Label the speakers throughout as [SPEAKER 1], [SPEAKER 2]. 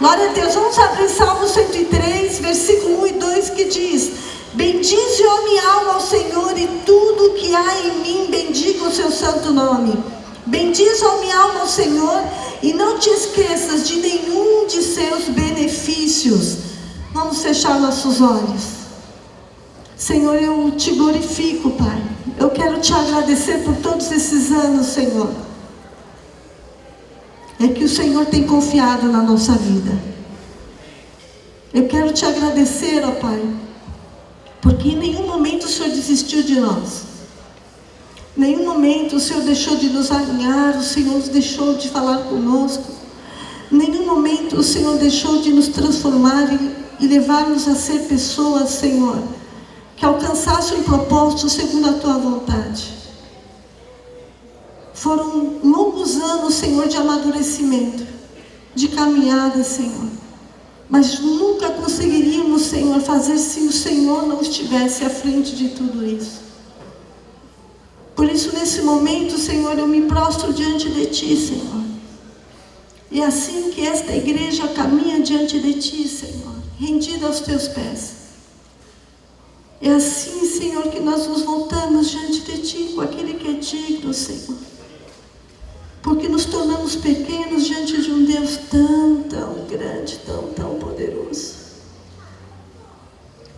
[SPEAKER 1] Glória a Deus. Vamos abrir Salmo 103, versículo 1 e 2, que diz: bendize, ó minha alma, ao Senhor, e tudo que há em mim, bendiga o seu santo nome. Bendize, ó minha alma, ao Senhor, e não te esqueças de nenhum de seus benefícios. Vamos fechar nossos olhos. Senhor, eu te glorifico, Pai. Eu quero te agradecer por todos esses anos, Senhor. É que o Senhor tem confiado na nossa vida. Eu quero te agradecer, ó Pai, porque em nenhum momento o Senhor desistiu de nós. Em nenhum momento o Senhor deixou de nos alinhar, o Senhor deixou de falar conosco. Em nenhum momento o Senhor deixou de nos transformar e levar-nos a ser pessoas, Senhor, que alcançasse um propósito segundo a Tua vontade. Foram longos anos, Senhor, de amadurecimento, de caminhada, Senhor. Mas nunca conseguiríamos, Senhor, fazer se o Senhor não estivesse à frente de tudo isso. Por isso, nesse momento, Senhor, eu me prostro diante de Ti, Senhor. E assim que esta igreja caminha diante de Ti, Senhor, rendida aos Teus pés. É assim, Senhor, que nós nos voltamos diante de Ti com aquele que é digno, Senhor. Porque nos tornamos pequenos diante de um Deus tão, tão grande, tão poderoso.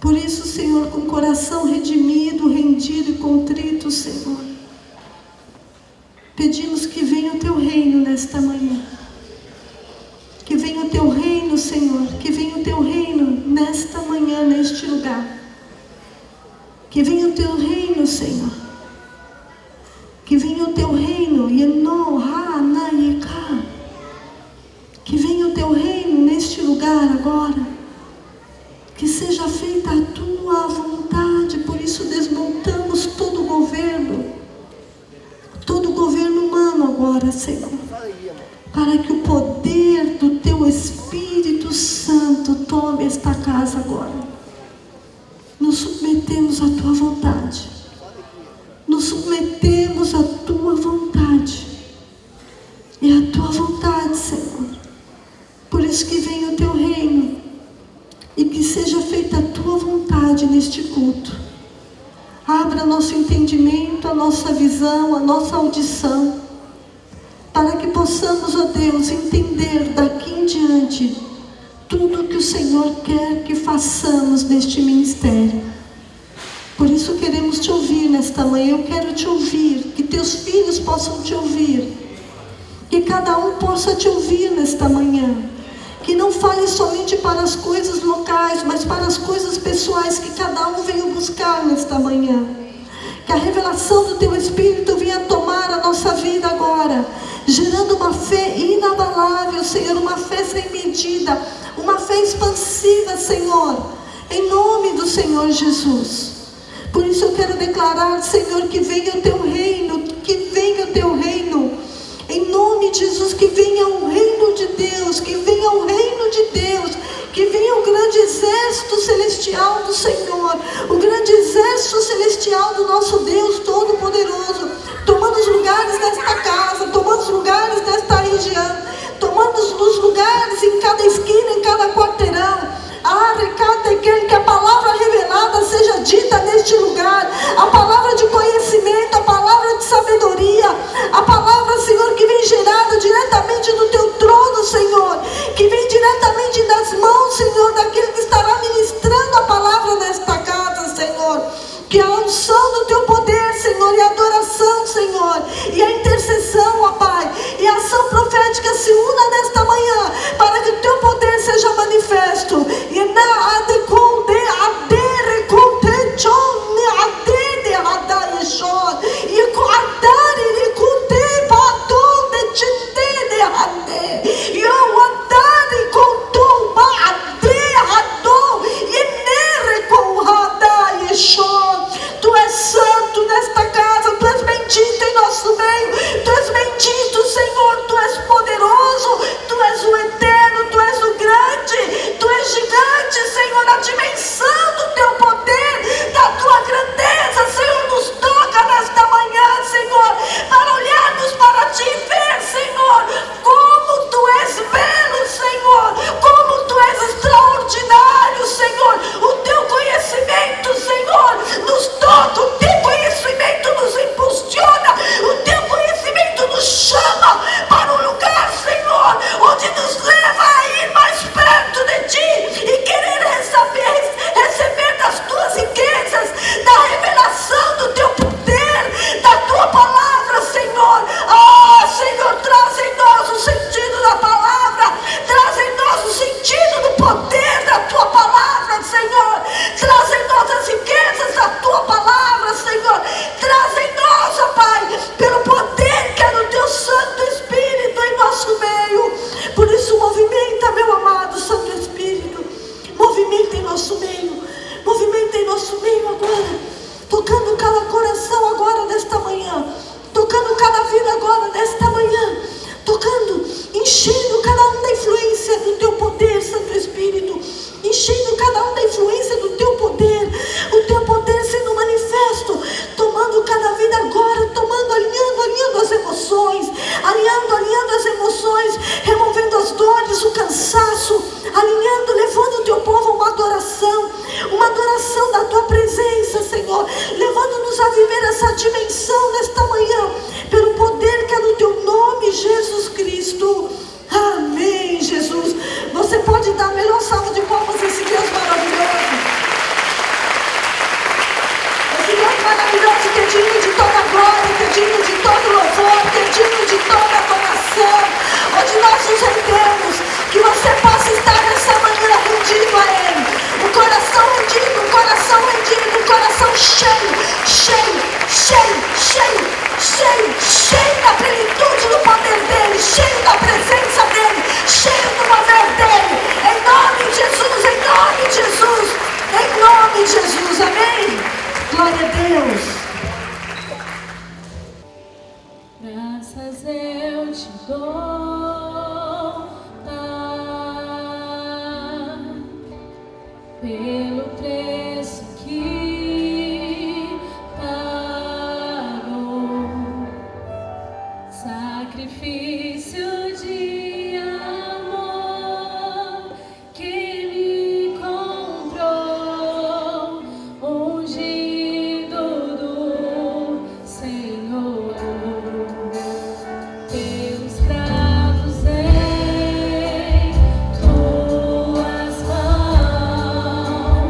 [SPEAKER 1] Por isso, Senhor, com o coração redimido, rendido e contrito, Senhor, pedimos que venha o Teu reino nesta manhã. Que venha o Teu reino, Senhor, que venha o Teu reino nesta manhã, neste lugar. Que venha o Teu reino, Senhor. Que venha o Teu reino, que venha o Teu reino neste lugar agora. Que seja feita a Tua vontade. Por isso desmontamos todo o governo humano agora, Senhor. Para que o poder do Teu Espírito Santo tome esta casa agora. Nos submetemos à Tua vontade. Nos submetemos à Tua vontade. E à Tua vontade, Senhor. Por isso que venha o Teu reino. E que seja feita a Tua vontade neste culto. Abra nosso entendimento, a nossa visão, a nossa audição. Para que possamos, ó Deus, entender daqui em diante tudo que o Senhor quer que façamos neste ministério. Por isso queremos Te ouvir nesta manhã. Eu quero Te ouvir, que Teus filhos possam Te ouvir, que cada um possa Te ouvir nesta manhã, que não fale somente para as coisas locais, mas para as coisas pessoais que cada um venha buscar nesta manhã. Que a revelação do Teu Espírito venha tomar a nossa vida agora, gerando uma fé inabalável, Senhor, uma fé sem medida, uma fé expansiva, Senhor, em nome do Senhor Jesus. Por isso eu quero declarar, Senhor, que venha o Teu reino, que venha o Teu reino, em nome de Jesus, que venha o reino de Deus, que venha o reino de Deus, que venha o grande exército celestial do Senhor, o grande exército celestial do nosso Deus Todo-Poderoso, tomando os lugares desta casa, tomando os lugares desta região, tomando os lugares em cada esquina, em cada quarteirão. Que a palavra revelada seja dita neste lugar, a palavra de conhecimento, a palavra de sabedoria, a palavra, Senhor, que vem gerada diretamente do Teu trono, Senhor, que vem diretamente das mãos, Senhor, daquele que estará ministrando a palavra nesta casa, Senhor. Que a unção do Teu poder, Senhor, e a adoração, Senhor, e a intercessão, ó Pai, e a ação profética se una nesta manhã, para que o Teu poder seja manifesto. E na adeconde, adereconte, chone, adede, adayeshon, e adare, recute, patonde, chitede, ade, e o adare, contumba, ade, adon, e nere, com adayeshon. Tu és santo nesta casa, Tu és bendito em nosso meio, pode dar a melhor salva de palmas a esse Deus maravilhoso? Esse Deus maravilhoso que é digno de toda glória, que é digno de todo louvor, que é digno de toda adoração, onde nós nos rendemos, que você possa estar nessa manhã rendido a Ele, o coração rendido, um coração cheio, cheio, cheio, cheio, cheio, cheio da plenitude do poder dEle, cheio da presença dEle, cheio do mover dEle, em nome de Jesus, em nome de Jesus, em nome de Jesus, amém? Glória a Deus.
[SPEAKER 2] Graças eu te dou, pelo preço que pagou, sacrifício de amor que me comprou, ungido do Senhor, teus cravos em tuas mãos.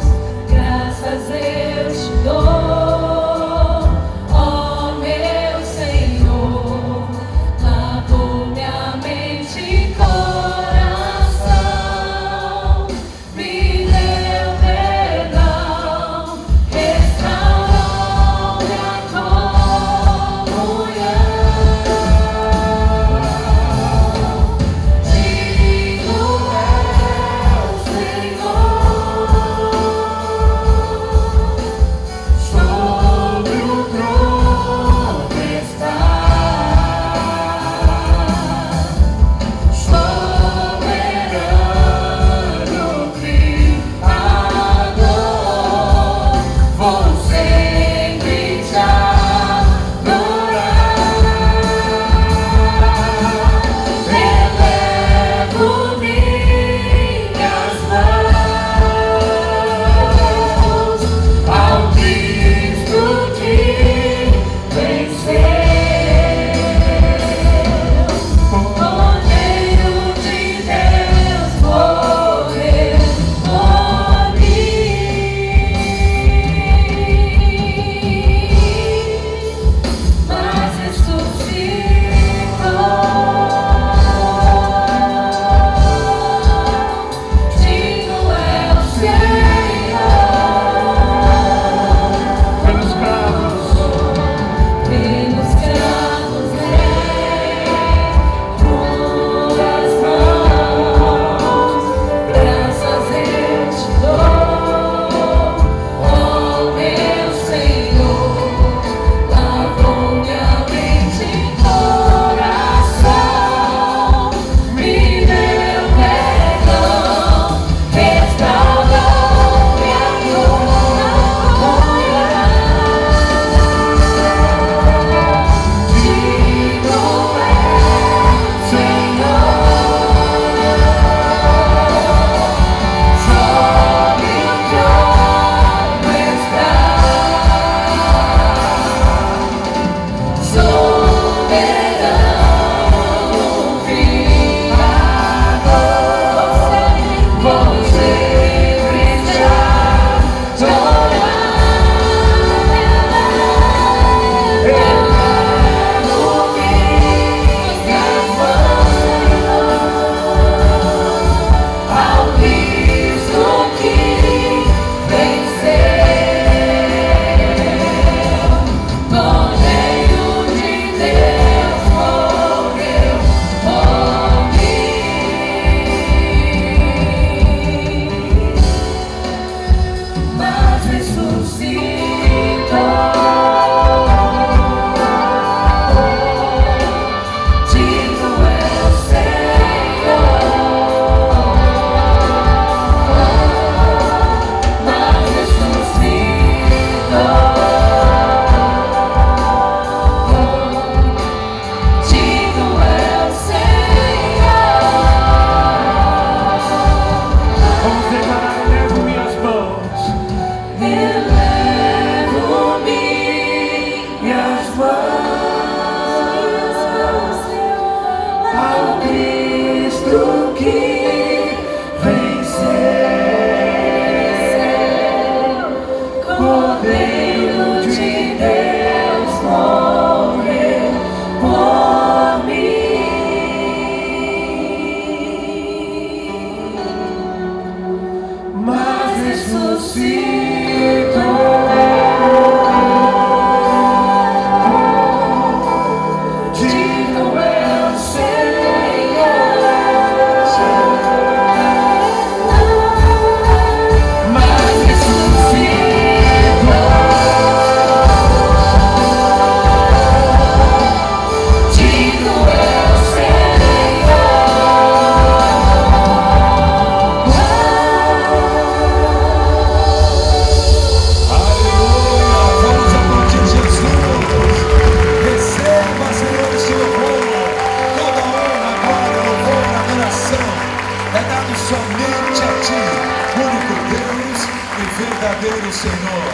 [SPEAKER 3] verdadeiro Senhor.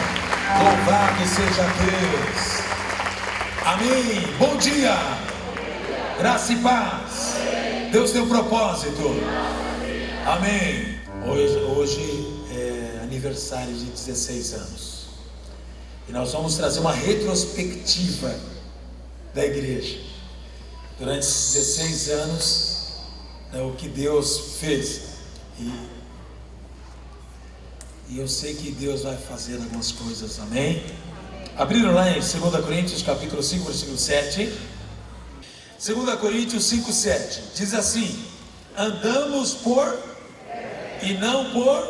[SPEAKER 3] Louvado seja Deus. Amém. Bom dia. Graça e paz. Deus tem um propósito. Amém. Hoje é aniversário de 16 anos. E nós vamos trazer uma retrospectiva da igreja. Durante esses 16 anos, o que Deus fez. E eu sei que Deus vai fazer algumas coisas, amém? Abriram lá em 2 Coríntios capítulo 5, versículo 7. 2 Coríntios 5, 7. Diz assim: andamos por e não por.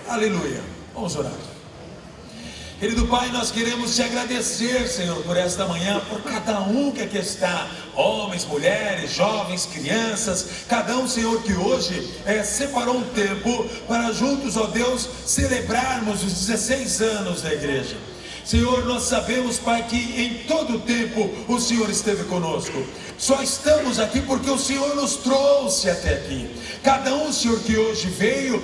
[SPEAKER 3] Aleluia. Vamos orar. Querido Pai, nós queremos te agradecer, Senhor, por esta manhã, por cada um que aqui está, homens, mulheres, jovens, crianças, cada um, Senhor, que hoje separou um tempo para juntos, ó Deus, celebrarmos os 16 anos da igreja. Senhor, nós sabemos, Pai, que em todo o tempo o Senhor esteve conosco. Só estamos aqui porque o Senhor nos trouxe até aqui. Cada um, Senhor, que hoje veio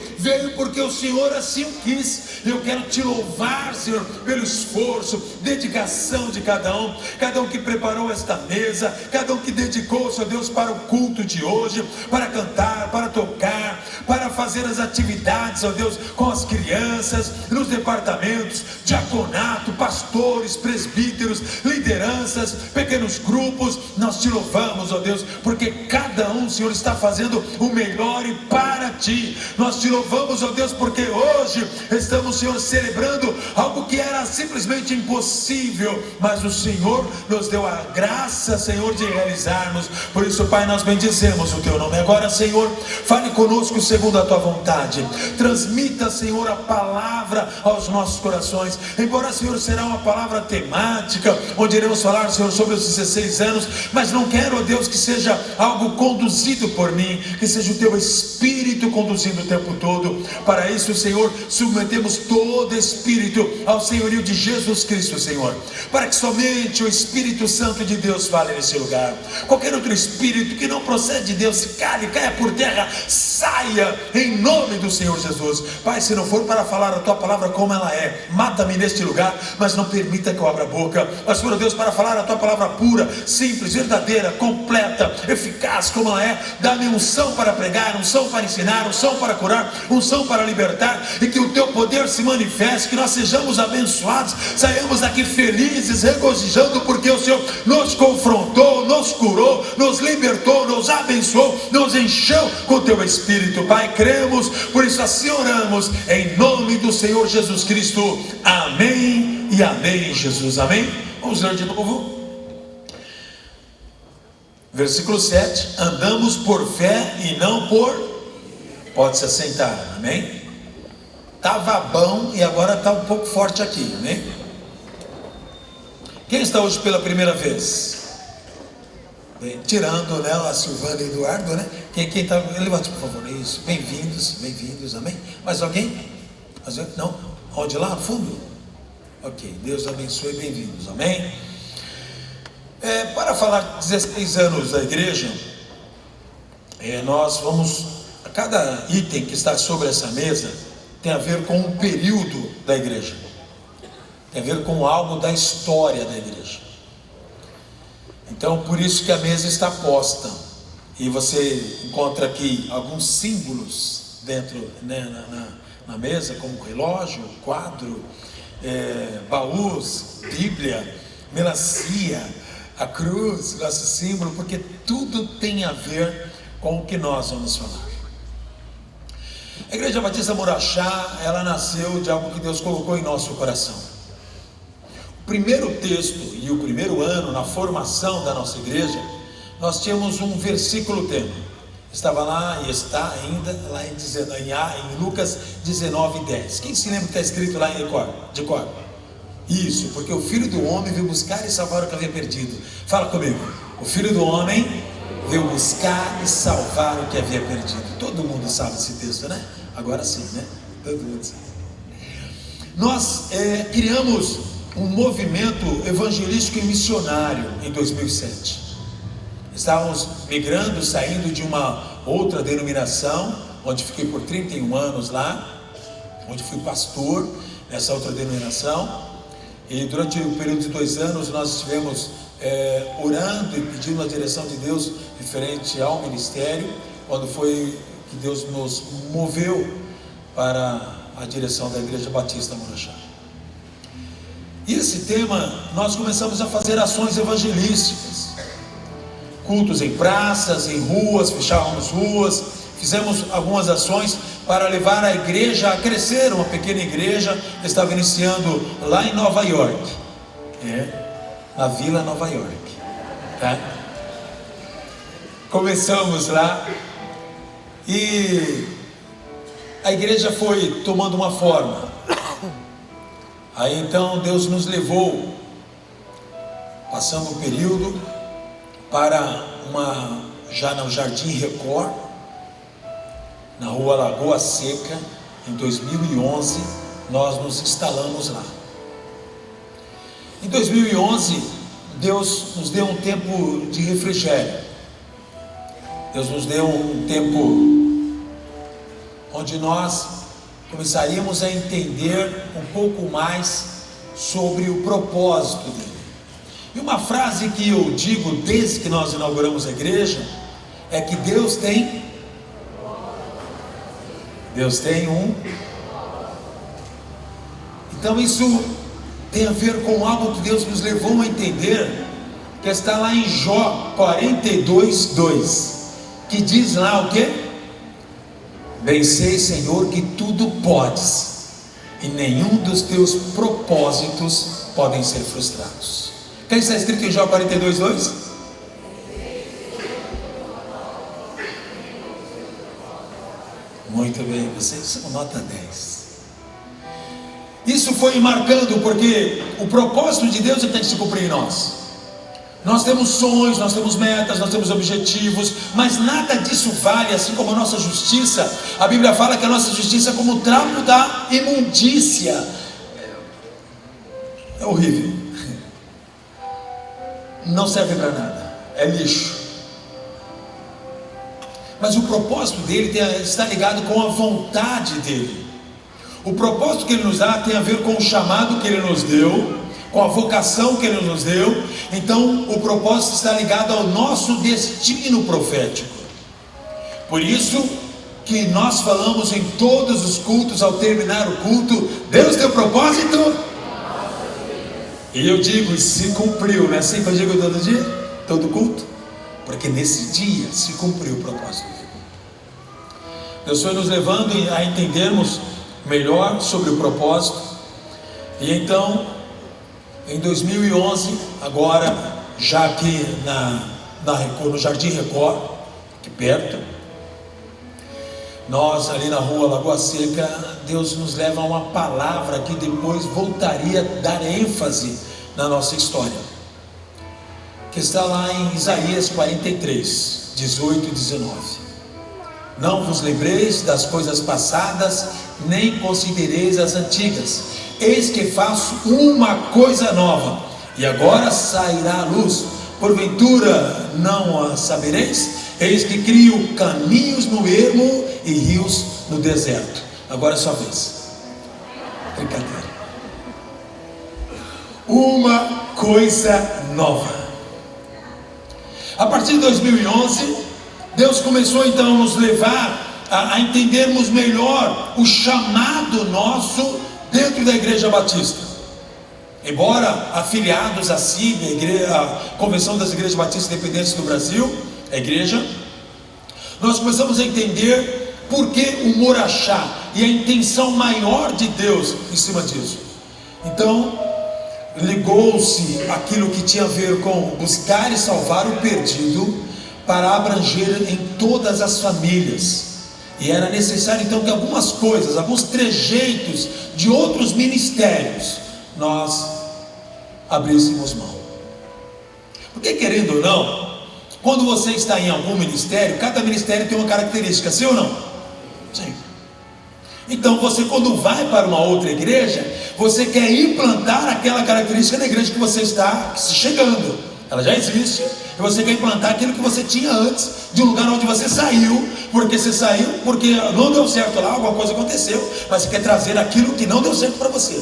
[SPEAKER 3] porque o Senhor assim o quis. Eu quero te louvar, Senhor, pelo esforço, dedicação de cada um que preparou esta mesa, cada um que dedicou-se, ó Deus, para o culto de hoje, para cantar, para tocar, para fazer as atividades, ó Deus, com as crianças, nos departamentos, diaconato, pastores, presbíteros, lideranças, pequenos grupos. Nós te louvamos, ó Deus, porque cada um, Senhor, está fazendo o melhor e para ti. Nós te louvamos, ó Deus, porque hoje estamos, Senhor, celebrando algo que era simplesmente impossível, mas o Senhor nos deu a graça, Senhor, de realizarmos. Por isso, Pai, nós bendizemos o teu nome. Agora, Senhor, fale conosco segundo a tua vontade. Transmita, Senhor, a palavra aos nossos corações. Embora, Senhor, será uma palavra temática, onde iremos falar, Senhor, sobre os 16 anos, mas não quero, ó Deus, que seja algo conduzido por mim, que seja o teu Espírito conduzindo o tempo todo. Para isso, Senhor, submetemos todo espírito ao senhorio de Jesus Cristo, Senhor, para que somente o Espírito Santo de Deus fale nesse lugar. Qualquer outro espírito que não procede de Deus, se cale, caia por terra, saia em nome do Senhor Jesus. Pai, se não for para falar a tua palavra como ela é, mata-me neste lugar, mas não permita que eu abra a boca. Mas, Senhor Deus, para falar a tua palavra pura, simples, verdadeira, completa, eficaz como ela é, dá-me unção para pregar, unção para ensinar, unção para curar, unção para libertar, e que o teu poder se manifeste, que nós sejamos abençoados, saiamos daqui felizes, regozijando, porque o Senhor nos confrontou, nos curou, nos libertou, nos abençoou, nos encheu com o teu Espírito. Pai, cremos, por isso assim oramos, em nome do Senhor Jesus Cristo. Amém e amém, Jesus. Amém. Vamos ler de novo. Versículo 7. Andamos por fé e não por... Pode se assentar, amém? Estava bom e agora está um pouco forte aqui, amém? Quem está hoje pela primeira vez? Bem, tirando, né, a Silvana e o Eduardo, né? Quem está? Levante, por favor. Isso. Bem-vindos, amém? Mais alguém? Não? Onde lá? No fundo? Ok, Deus abençoe, bem-vindos, amém? Para falar de 16 anos da igreja, nós vamos... Cada item que está sobre essa mesa tem a ver com um período da igreja, tem a ver com algo da história da igreja. Então, por isso que a mesa está posta, e você encontra aqui alguns símbolos dentro, né, na mesa, como relógio, quadro, baús, Bíblia, melancia, a cruz, nosso símbolo, porque tudo tem a ver com o que nós vamos falar. A Igreja Batista Murachá, ela nasceu de algo que Deus colocou em nosso coração. O primeiro texto e o primeiro ano na formação da nossa igreja, nós tínhamos um versículo tema. Estava lá e está ainda lá em Lucas 19:10. Quem se lembra que está escrito lá de cor? Isso, porque o Filho do Homem veio buscar e salvar o que havia perdido. Fala comigo. O Filho do Homem veio buscar e salvar o que havia perdido. Todo mundo sabe esse texto, né? Agora sim, né? Todo mundo sabe. Nós criamos um movimento evangelístico e missionário em 2007. Estávamos migrando, saindo de uma outra denominação, onde fiquei por 31 anos lá, onde fui pastor nessa outra denominação. E durante o período de 2 anos nós estivemos orando e pedindo a direção de Deus referente ao ministério, quando foi que Deus nos moveu para a direção da Igreja Batista Murachá. E esse tema, nós começamos a fazer ações evangelísticas, cultos em praças, em ruas, fechávamos ruas, fizemos algumas ações para levar a igreja a crescer. Uma pequena igreja que estava iniciando lá em Nova York, na Vila Nova York, tá? Começamos lá e a igreja foi tomando uma forma. Aí então Deus nos levou, passando um período, para já no Jardim Record, na rua Lagoa Seca. Em 2011 nós nos instalamos lá. Em 2011 Deus nos deu um tempo de refrigério. Deus nos deu um tempo onde nós começaríamos a entender um pouco mais sobre o propósito dele. E uma frase que eu digo desde que nós inauguramos a igreja é que Deus tem um. Então isso tem a ver com algo que Deus nos levou a entender, que está lá em Jó 42:2, que diz lá o quê? Bem sei, Senhor, que tudo podes, e nenhum dos teus propósitos podem ser frustrados. O que está escrito em Jó 42:2? Muito bem, vocês são nota 10. Isso foi marcando, porque o propósito de Deus tem que se cumprir em nós. Nós temos sonhos, nós temos metas, nós temos objetivos, mas nada disso vale, assim como a nossa justiça. A Bíblia fala que a nossa justiça é como o trapo da imundícia. É horrível. Não serve para nada, é lixo. Mas o propósito dele está ligado com a vontade dele. O propósito que ele nos dá tem a ver com o chamado que ele nos deu, com a vocação que ele nos deu. Então o propósito está ligado ao nosso destino profético. Por isso que nós falamos em todos os cultos, ao terminar o culto, Deus tem um propósito. E eu digo, se cumpriu, não é assim que eu digo todo dia? Todo culto? Porque nesse dia se cumpriu o propósito dele. Deus foi nos levando a entendermos melhor sobre o propósito. E então, em 2011, agora, já aqui no Jardim Record, aqui perto, nós ali na rua Lagoa Seca, Deus nos leva a uma palavra que depois voltaria a dar ênfase na nossa história, que está lá em Isaías 43, 18 e 19. Não vos lembreis das coisas passadas, nem considereis as antigas. Eis que faço uma coisa nova, e agora sairá a luz. Porventura não a sabereis? Eis que crio caminhos no ermo e rios no deserto. Agora é sua vez. Brincadeira. Uma coisa nova. A partir de 2011, Deus começou então a nos levar a entendermos melhor o chamado nosso dentro da Igreja Batista. Embora afiliados à CIB, a Convenção das Igrejas Batistas Independentes do Brasil, a igreja, nós começamos a entender Por que o Morachá? E a intenção maior de Deus em cima disso. Então, ligou-se aquilo que tinha a ver com buscar e salvar o perdido, para abranger em todas as famílias. E era necessário então que algumas coisas, alguns trejeitos de outros ministérios, nós abríssemos mão. Porque, querendo ou não, quando você está em algum ministério, cada ministério tem uma característica, sim ou não? Sim. Então você, quando vai para uma outra igreja, você quer implantar aquela característica na igreja que você está chegando. Ela já existe, e você quer implantar aquilo que você tinha antes, de um lugar onde você saiu, porque não deu certo lá, alguma coisa aconteceu, mas você quer trazer aquilo que não deu certo para você.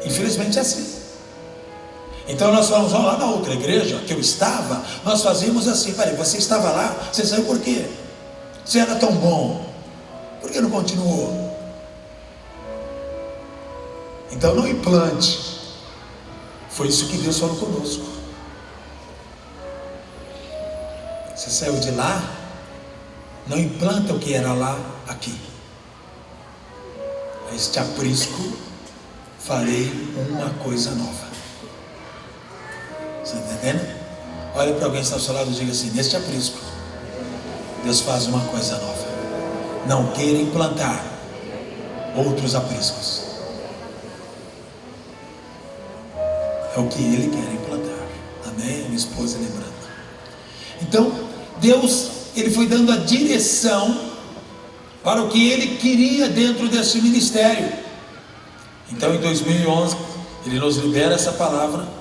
[SPEAKER 3] Infelizmente é assim. Então nós falamos, lá na outra igreja que eu estava, nós fazíamos assim. Peraí, você estava lá, você saiu por quê? Você era tão bom, por que não continuou? Então não implante. Foi isso que Deus falou conosco. Você saiu de lá, não implanta o que era lá aqui. Este aprisco farei uma coisa nova. Você está entendendo? Olha para alguém que está ao seu lado e diga assim: neste aprisco Deus faz uma coisa nova. Não queira implantar outros apriscos. É o que Ele quer implantar. Amém? Minha esposa lembrando. Então Deus, Ele foi dando a direção para o que Ele queria dentro desse ministério. Então em 2011 Ele nos libera essa palavra.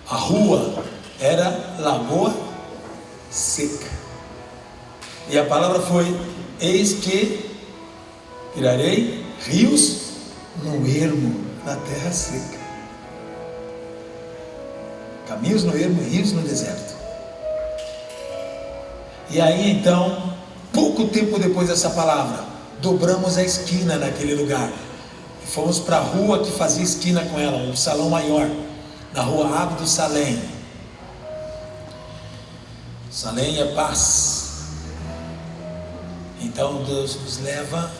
[SPEAKER 3] A rua era Lagoa Seca, e a palavra foi: eis que criarei rios no ermo, na terra seca. Caminhos no ermo, rios no deserto. E aí então, pouco tempo depois dessa palavra, dobramos a esquina naquele lugar e fomos para a rua que fazia esquina com ela, um salão maior, na rua Abdo Salem. Salem é paz. Então Deus nos leva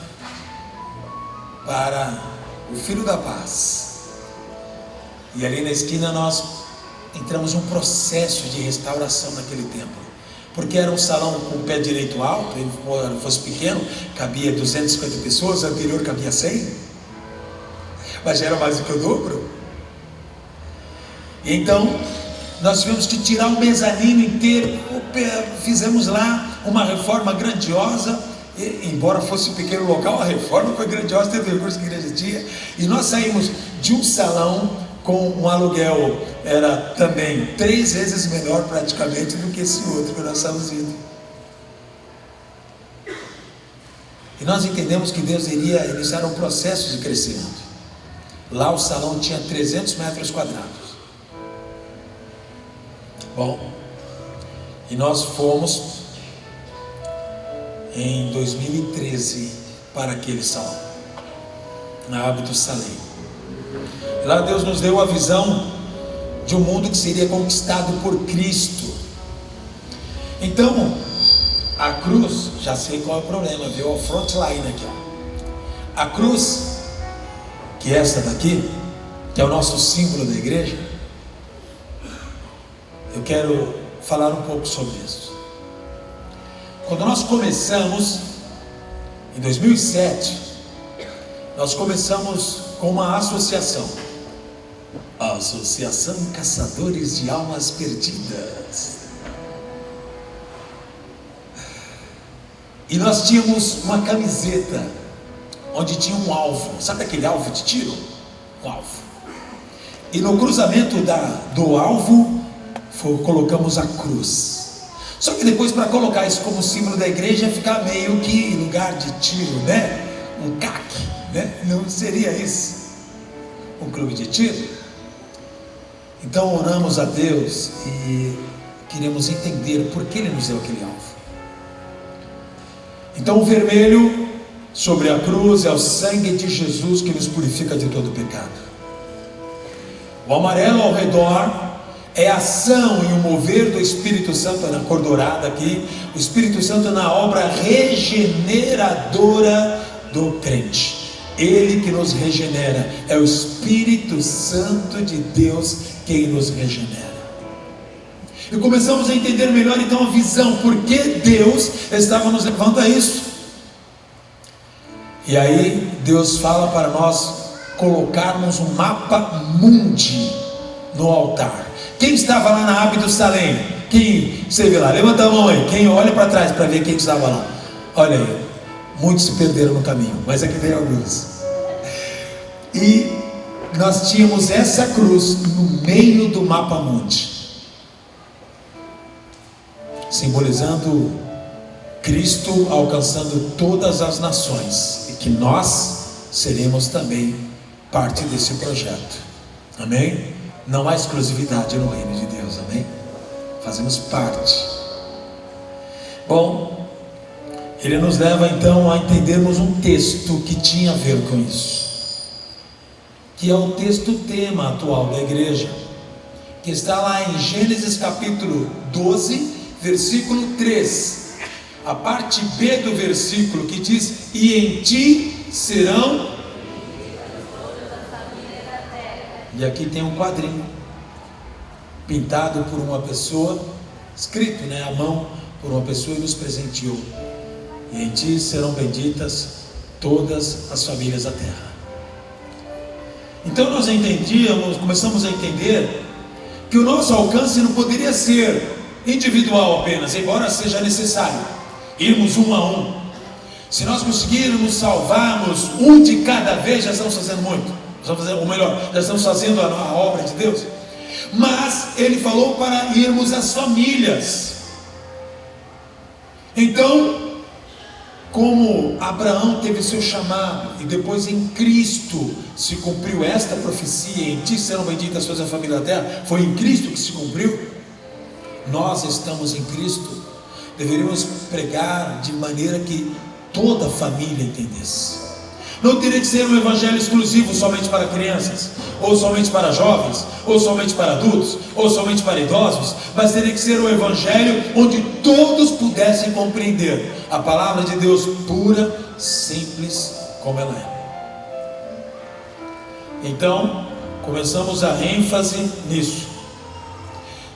[SPEAKER 3] para o Filho da Paz. E ali na esquina nós entramos em um processo de restauração naquele templo. Porque era um salão com o pé direito alto, embora fosse pequeno, cabia 250 pessoas, o anterior cabia 100, mas já era mais do que o dobro. Então nós tivemos que tirar o mezanino inteiro, fizemos lá uma reforma grandiosa, e, embora fosse um pequeno local, a reforma foi grandiosa, teve o recurso que a igreja tinha, e nós saímos de um salão com um aluguel, era também 3 vezes menor praticamente do que esse outro que nós estávamos indo. E nós entendemos que Deus iria iniciar um processo de crescimento. Lá o salão tinha 300 metros quadrados. Bom, e nós fomos em 2013 para aquele salão, na Abdo Salem. Lá Deus nos deu a visão de um mundo que seria conquistado por Cristo. Então, a cruz, já sei qual é o problema, viu? O frontline aqui, ó. A cruz, que é essa daqui, que é o nosso símbolo da igreja, eu quero falar um pouco sobre isso. Quando nós começamos, em 2007, nós começamos com uma associação, a Associação Caçadores de Almas Perdidas. E nós tínhamos uma camiseta, onde tinha um alvo, sabe aquele alvo de tiro? Um alvo. E no cruzamento do alvo, colocamos a cruz. Só que depois, para colocar isso como símbolo da igreja, ficar meio que lugar de tiro, né? Um CAC, né? Não seria isso um clube de tiro? Então oramos a Deus e queremos entender por que Ele nos deu aquele alvo. Então o vermelho sobre a cruz é o sangue de Jesus que nos purifica de todo pecado. O amarelo ao redor é a ação e o mover do Espírito Santo, na cor dourada aqui, o Espírito Santo na obra regeneradora do crente. Ele que nos regenera, é o Espírito Santo de Deus quem nos regenera. E começamos a entender melhor então a visão, porque Deus estava nos levando a isso. E aí Deus fala para nós colocarmos um mapa mundi no altar. Quem estava lá na Abbe do Salém? Quem você vê lá? Levanta a mão aí. Quem olha para trás para ver quem estava lá? Olha aí, muitos se perderam no caminho, mas aqui tem alguns. E nós tínhamos essa cruz no meio do mapa mundi, simbolizando Cristo alcançando todas as nações, e que nós seremos também parte desse projeto. Amém? Não há exclusividade no reino de Deus, amém? Fazemos parte. Bom, ele nos leva então a entendermos um texto que tinha a ver com isso, que é o texto tema atual da igreja, que está lá em Gênesis capítulo 12, versículo 3, a parte B do versículo, que diz: e em ti serão. E aqui tem um quadrinho pintado por uma pessoa, escrito, né, à mão por uma pessoa, e nos presenteou: e em ti serão benditas todas as famílias da terra. Então nós começamos a entender que o nosso alcance não poderia ser individual apenas, embora seja necessário irmos um a um. Se nós conseguirmos salvarmos um de cada vez, já estamos fazendo muito. Ou melhor, já estamos fazendo a obra de Deus. Mas ele falou para irmos às famílias. Então, como Abraão teve seu chamado, e depois em Cristo se cumpriu esta profecia: em ti serão benditas todas as famílias da terra, foi em Cristo que se cumpriu. Nós estamos em Cristo, deveríamos pregar de maneira que toda a família entendesse. Não teria que ser um evangelho exclusivo somente para crianças, ou somente para jovens, ou somente para adultos, ou somente para idosos, mas teria que ser um evangelho onde todos pudessem compreender a palavra de Deus pura, simples como ela é. Então, começamos a ênfase nisso.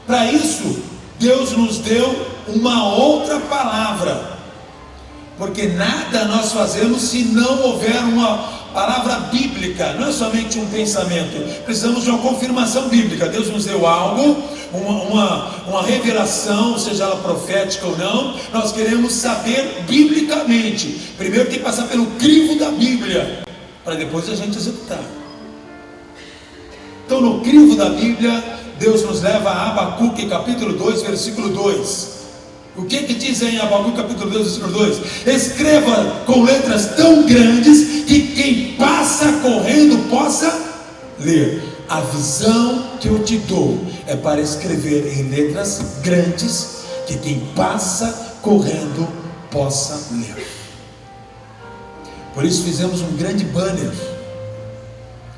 [SPEAKER 3] Para isso, Deus nos deu uma outra palavra, porque nada nós fazemos se não houver uma palavra bíblica. Não é somente um pensamento, precisamos de uma confirmação bíblica. Deus nos deu algo, uma revelação, seja ela profética ou não. Nós queremos saber biblicamente. Primeiro tem que passar pelo crivo da Bíblia, para depois a gente executar. Então, no crivo da Bíblia, Deus nos leva a Abacuque capítulo 2, versículo 2. O que diz em Abacuque capítulo 2, versículo 2? Escreva com letras tão grandes que quem passa correndo possa ler. A visão que eu te dou é para escrever em letras grandes que quem passa correndo possa ler. Por isso fizemos um grande banner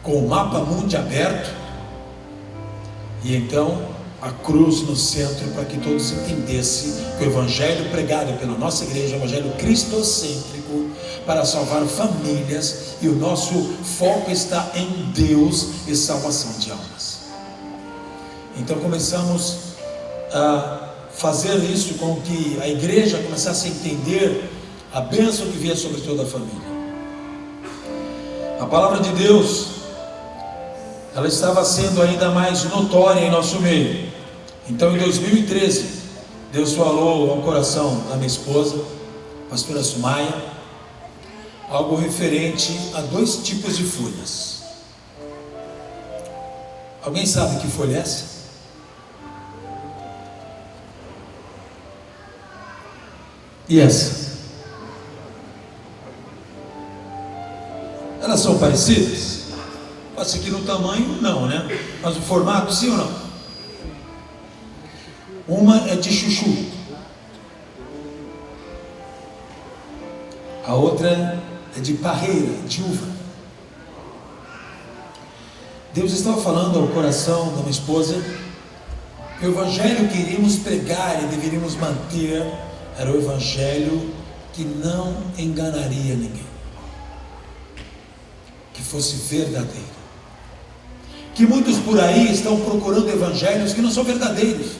[SPEAKER 3] com o mapa mundi aberto, e então a cruz no centro, para que todos entendessem que o evangelho pregado pela nossa igreja é um evangelho cristocêntrico para salvar famílias, e o nosso foco está em Deus e salvação de almas. Então começamos a fazer isso com que a igreja começasse a entender a bênção que vinha sobre toda a família. A palavra de Deus, ela estava sendo ainda mais notória em nosso meio. Então, em 2013, Deus falou ao coração da minha esposa, pastora Sumaia, algo referente a 2 tipos de folhas. Alguém sabe que folha é essa? E essa? Elas são parecidas? Pode ser que no tamanho não, né? Mas o formato sim ou não? Uma é de chuchu, a outra é de parreira, de uva. Deus estava falando ao coração da minha esposa O evangelho que iríamos pregar e deveríamos manter era o evangelho que não enganaria ninguém, que fosse verdadeiro. Que muitos por aí estão procurando evangelhos que não são verdadeiros,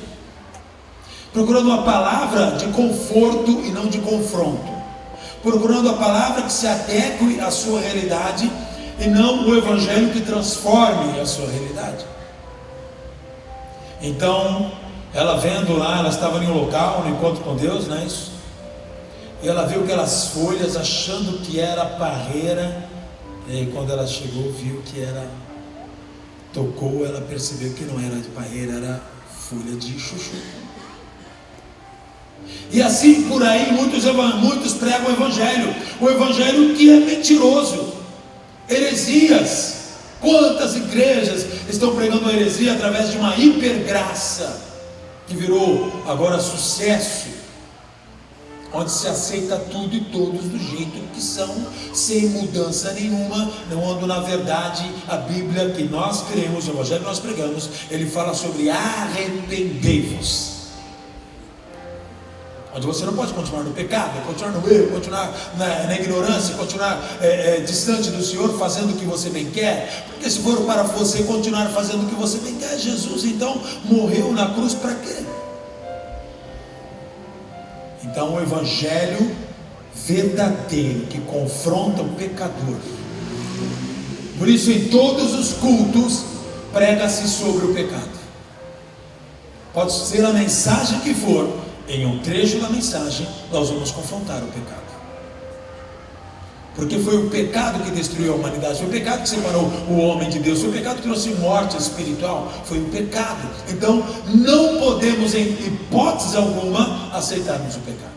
[SPEAKER 3] procurando uma palavra de conforto e não de confronto, procurando a palavra que se adeque à sua realidade e não o evangelho que transforme a sua realidade. Então, ela vendo lá, ela estava em um local, no encontro com Deus, não é isso? E ela viu aquelas folhas, achando que era parreira, e aí quando ela chegou, viu que era, tocou, ela percebeu que não era de parreira, era folha de chuchu. E assim por aí, muitos pregam o evangelho que é mentiroso, heresias. Quantas igrejas estão pregando a heresia através de uma hipergraça, que virou agora sucesso, onde se aceita tudo e todos do jeito que são, sem mudança nenhuma, não andam na verdade. A Bíblia que nós cremos, o evangelho que nós pregamos, ele fala sobre arrependei-vos, onde você não pode continuar no pecado, continuar no erro, continuar na ignorância, continuar distante do Senhor, fazendo o que você bem quer. Porque se for para você continuar fazendo o que você bem quer, Jesus então morreu na cruz para quê? Então o evangelho verdadeiro que confronta o pecador, por isso em todos os cultos prega-se sobre o pecado. Pode ser a mensagem que for, em um trecho da mensagem nós vamos confrontar o pecado, porque foi o pecado que destruiu a humanidade, foi o pecado que separou o homem de Deus, foi o pecado que trouxe morte espiritual, foi o pecado. Então não podemos em hipótese alguma aceitarmos o pecado.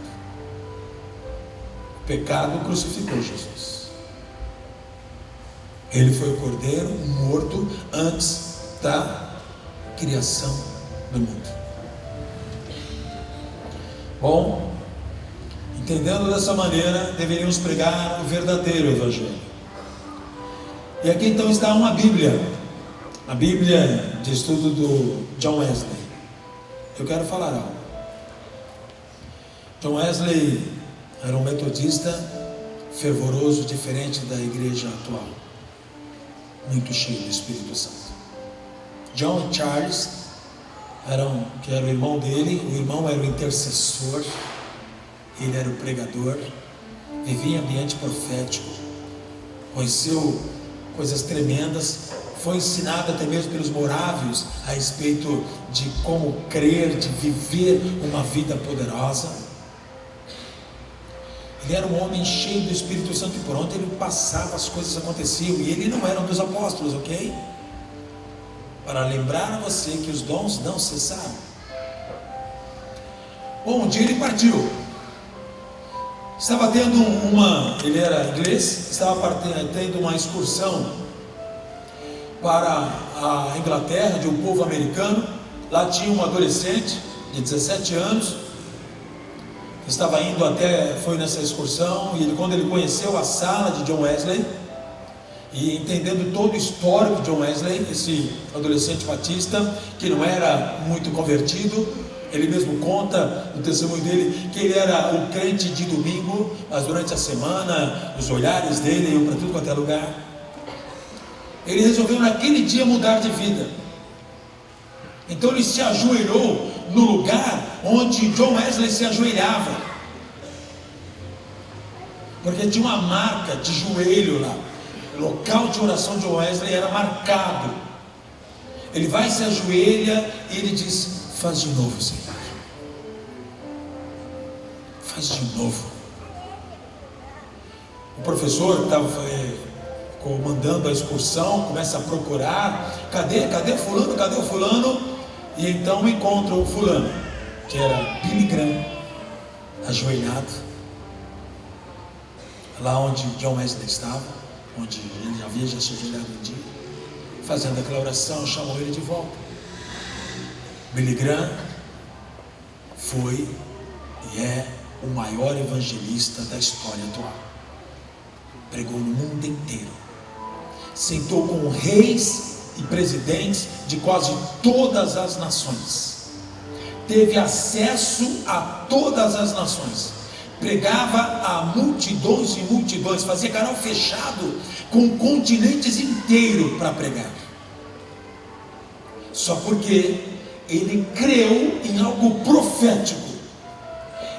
[SPEAKER 3] O pecado crucificou Jesus, ele foi o cordeiro morto antes da criação do mundo. Bom, entendendo dessa maneira, deveríamos pregar o verdadeiro evangelho. E aqui então está uma Bíblia, a Bíblia de estudo do John Wesley. Eu quero falar algo. John Wesley era um metodista fervoroso, diferente da igreja atual, muito cheio do Espírito Santo. John e Charles que era o irmão dele, o irmão era o intercessor, ele era o pregador, vivia em ambiente profético, conheceu coisas tremendas, foi ensinado até mesmo pelos morávios a respeito de como crer, de viver uma vida poderosa. Ele era um homem cheio do Espírito Santo, e por onde ele passava as coisas aconteciam, e ele não era um dos apóstolos, ok? Para lembrar a você que os dons não cessaram. Bom, um dia ele partiu. Estava tendo ele era inglês, estava tendo uma excursão para a Inglaterra, de um povo americano. Lá tinha um adolescente de 17 anos, que estava indo foi nessa excursão, e quando ele conheceu a sala de John Wesley, e entendendo todo o histórico de John Wesley, esse adolescente batista, que não era muito convertido, ele mesmo conta no testemunho dele, que ele era o crente de domingo, mas durante a semana, os olhares dele iam para tudo quanto é lugar. Ele resolveu naquele dia mudar de vida. Então ele se ajoelhou no lugar onde John Wesley se ajoelhava, porque tinha uma marca de joelho lá. O local de oração de John Wesley era marcado. Ele vai, se ajoelha e ele diz: faz de novo, Senhor, faz de novo. O professor que estava comandando a excursão começa a procurar: cadê fulano, cadê o fulano? E então encontra o fulano, que era Billy Graham, ajoelhado lá onde John Wesley estava, onde ele já havia se ajoelhado um dia, fazendo aquela oração. Chamou ele de volta. Billy Graham foi e é o maior evangelista da história atual. Pregou no mundo inteiro, sentou com reis e presidentes de quase todas as nações, teve acesso a todas as nações, pregava a multidões e multidões, fazia canal fechado com continentes inteiros para pregar, só porque ele creu em algo profético.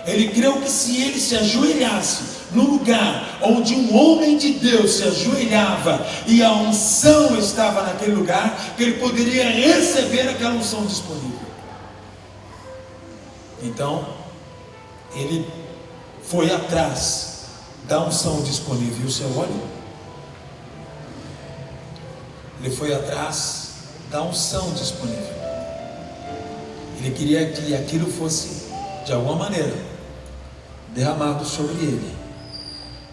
[SPEAKER 3] Ele creu que se ele se ajoelhasse no lugar onde um homem de Deus se ajoelhava e a unção estava naquele lugar, que ele poderia receber aquela unção disponível. Então ele foi atrás da unção disponível. E o seu óleo? Ele foi atrás da unção disponível. Ele queria que aquilo fosse, de alguma maneira, derramado sobre ele,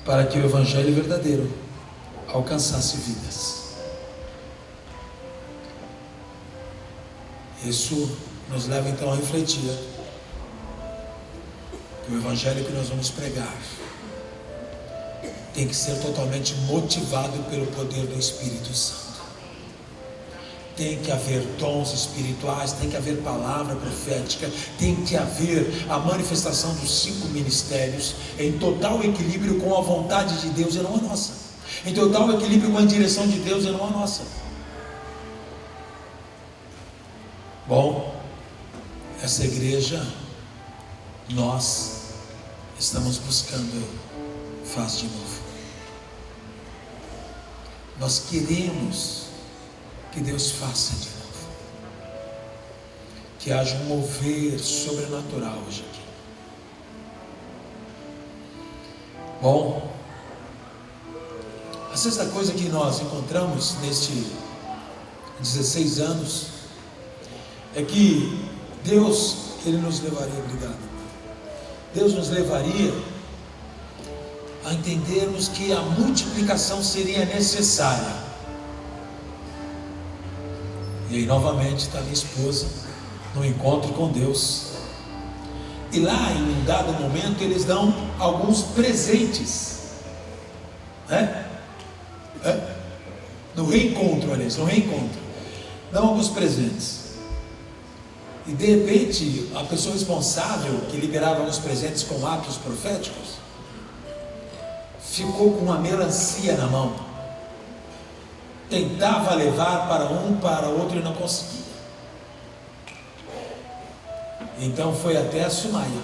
[SPEAKER 3] para que o evangelho verdadeiro alcançasse vidas. Isso nos leva então a refletir que o evangelho que nós vamos pregar tem que ser totalmente motivado pelo poder do Espírito Santo. Tem que haver dons espirituais, tem que haver palavra profética, tem que haver a manifestação dos 5 ministérios em total equilíbrio com a vontade de Deus e não a nossa, em total equilíbrio com a direção de Deus e não a nossa. Bom, essa igreja, nós estamos buscando faz de novo. Nós queremos que Deus faça de novo, que haja um mover sobrenatural hoje aqui. Bom, a sexta coisa que nós encontramos neste 16 anos é que Deus, Ele nos levaria, Deus nos levaria a entendermos que a multiplicação seria necessária. E aí novamente está minha esposa no encontro com Deus, e lá em um dado momento eles dão alguns presentes, né? No reencontro, aliás, dão alguns presentes, e de repente a pessoa responsável que liberava alguns presentes com atos proféticos ficou com uma melancia na mão. Tentava levar para um, para outro e não conseguia. Então foi até a Sumaia.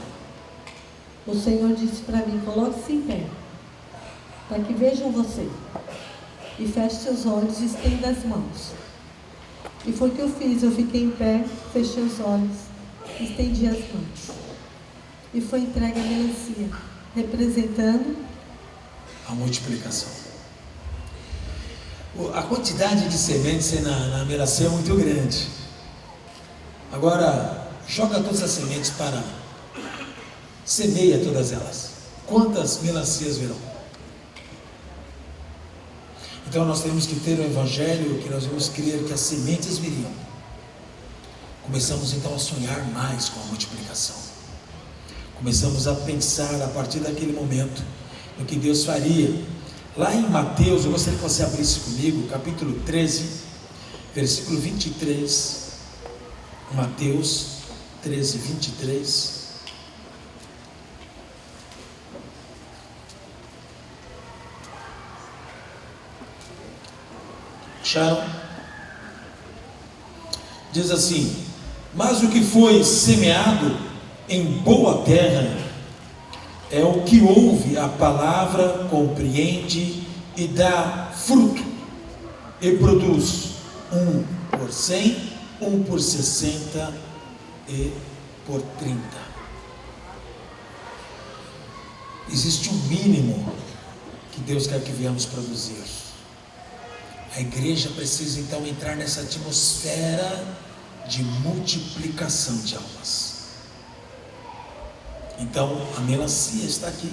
[SPEAKER 1] O Senhor disse para mim: coloque-se em pé, para que vejam você, e feche seus olhos e estenda as mãos. E foi o que eu fiz. Eu fiquei em pé, fechei os olhos, estendi as mãos, e foi entregue a melancia, representando
[SPEAKER 3] a multiplicação. A quantidade de sementes na melancia é muito grande. Agora, joga todas as sementes para, semeia todas elas. Quantas melancias virão? Então nós temos que ter um evangelho que nós vamos crer que as sementes viriam. Começamos então a sonhar mais com a multiplicação. Começamos a pensar a partir daquele momento no que Deus faria. Lá em Mateus, eu gostaria que você abrisse comigo, capítulo 13, versículo 23. Mateus 13, 23. Acharam? Diz assim: mas o que foi semeado em boa terra é o que ouve a palavra, compreende e dá fruto, e produz 1 por 100, 1 por 60 e por 30. Existe um mínimo que Deus quer que venhamos produzir. A igreja precisa então entrar nessa atmosfera de multiplicação de almas. Então a melancia está aqui,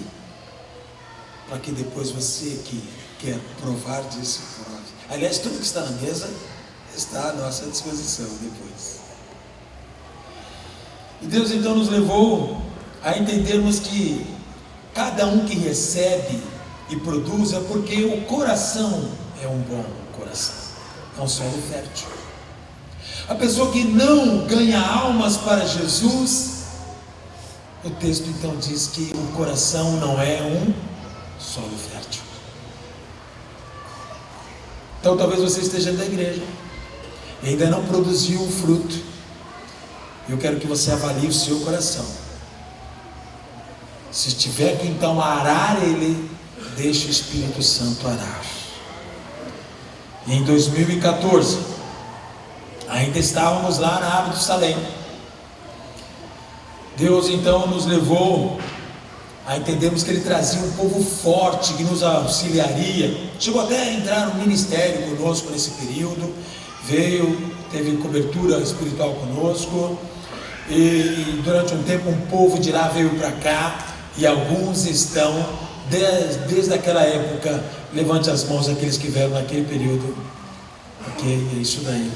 [SPEAKER 3] para que depois você que quer provar disso, prove. Aliás, tudo que está na mesa está à nossa disposição depois. E Deus então nos levou a entendermos que cada um que recebe e produz é porque o coração é um bom coração, é um solo fértil. A pessoa que não ganha almas para Jesus, o texto então diz que o coração não é um solo fértil. Então talvez você esteja dentro da igreja e ainda não produziu o fruto. Eu quero que você avalie o seu coração. Se tiver que então arar ele, deixe o Espírito Santo arar. E em 2014, ainda estávamos lá na Árvore do Salém. Deus então nos levou a entendermos que Ele trazia um povo forte que nos auxiliaria. Chegou até a entrar no ministério conosco nesse período. Teve cobertura espiritual conosco. E durante um tempo um povo de lá veio para cá. E alguns estão, desde aquela época, levante as mãos aqueles que vieram naquele período. Ok, é isso daí.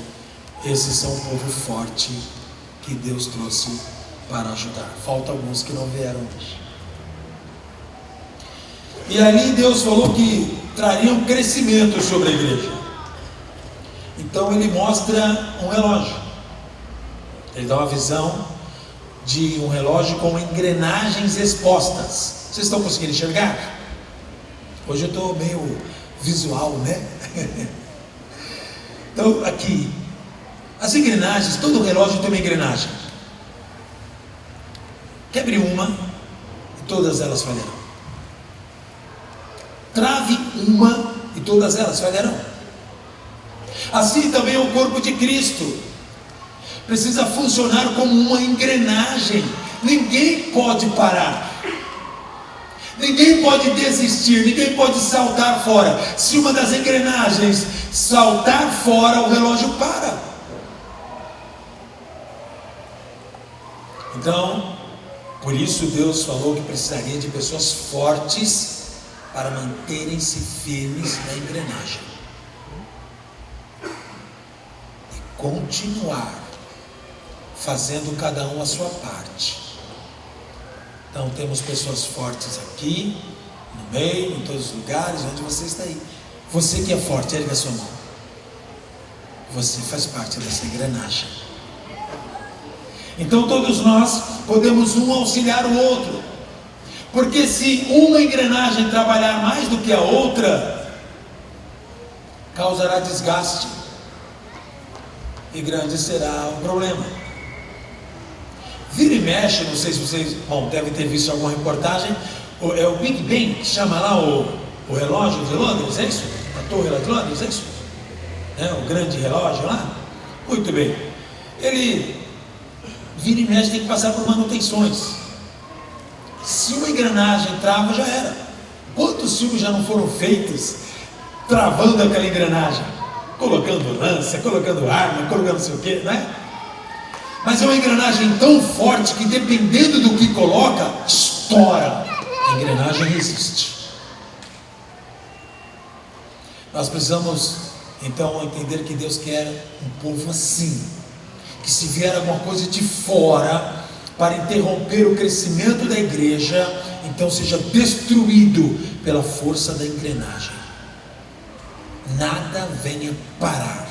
[SPEAKER 3] Esses são um povo forte que Deus trouxe para ajudar. Falta alguns que não vieram hoje. E ali Deus falou que traria um crescimento sobre a igreja. Então Ele mostra um relógio. Ele dá uma visão de um relógio com engrenagens expostas. Vocês estão conseguindo enxergar? Hoje eu estou meio visual, né? Então aqui, as engrenagens, todo relógio tem uma engrenagem. Quebre uma e todas elas falharão. Trave uma e todas elas falharão. Assim também é o corpo de Cristo. Precisa funcionar como uma engrenagem. Ninguém pode parar. Ninguém pode desistir. Ninguém pode saltar fora. Se uma das engrenagens saltar fora, o relógio para. Então, por isso Deus falou que precisaria de pessoas fortes para manterem-se firmes na engrenagem e continuar fazendo cada um a sua parte. Então temos pessoas fortes aqui, no meio, em todos os lugares, onde você está aí. Você que é forte, erga a sua mão. Você faz parte dessa engrenagem. Então todos nós podemos um auxiliar o outro. Porque se uma engrenagem trabalhar mais do que a outra, causará desgaste. E grande será o problema. Vira e mexe, não sei se vocês devem ter visto alguma reportagem. É o Big Ben que chama lá o relógio de Londres, é isso? A torre lá de Londres, é isso? O grande relógio lá? Muito bem. Ele vira e mexe, tem que passar por manutenções. Se uma engrenagem trava, já era. Quantos filmes já não foram feitos travando aquela engrenagem? Colocando lança, colocando arma, colocando não sei o que, não é? Mas é uma engrenagem tão forte que dependendo do que coloca, estoura. A engrenagem resiste. Nós precisamos então entender que Deus quer um povo assim, que se vier alguma coisa de fora para interromper o crescimento da igreja, então seja destruído pela força da engrenagem. Nada venha parar.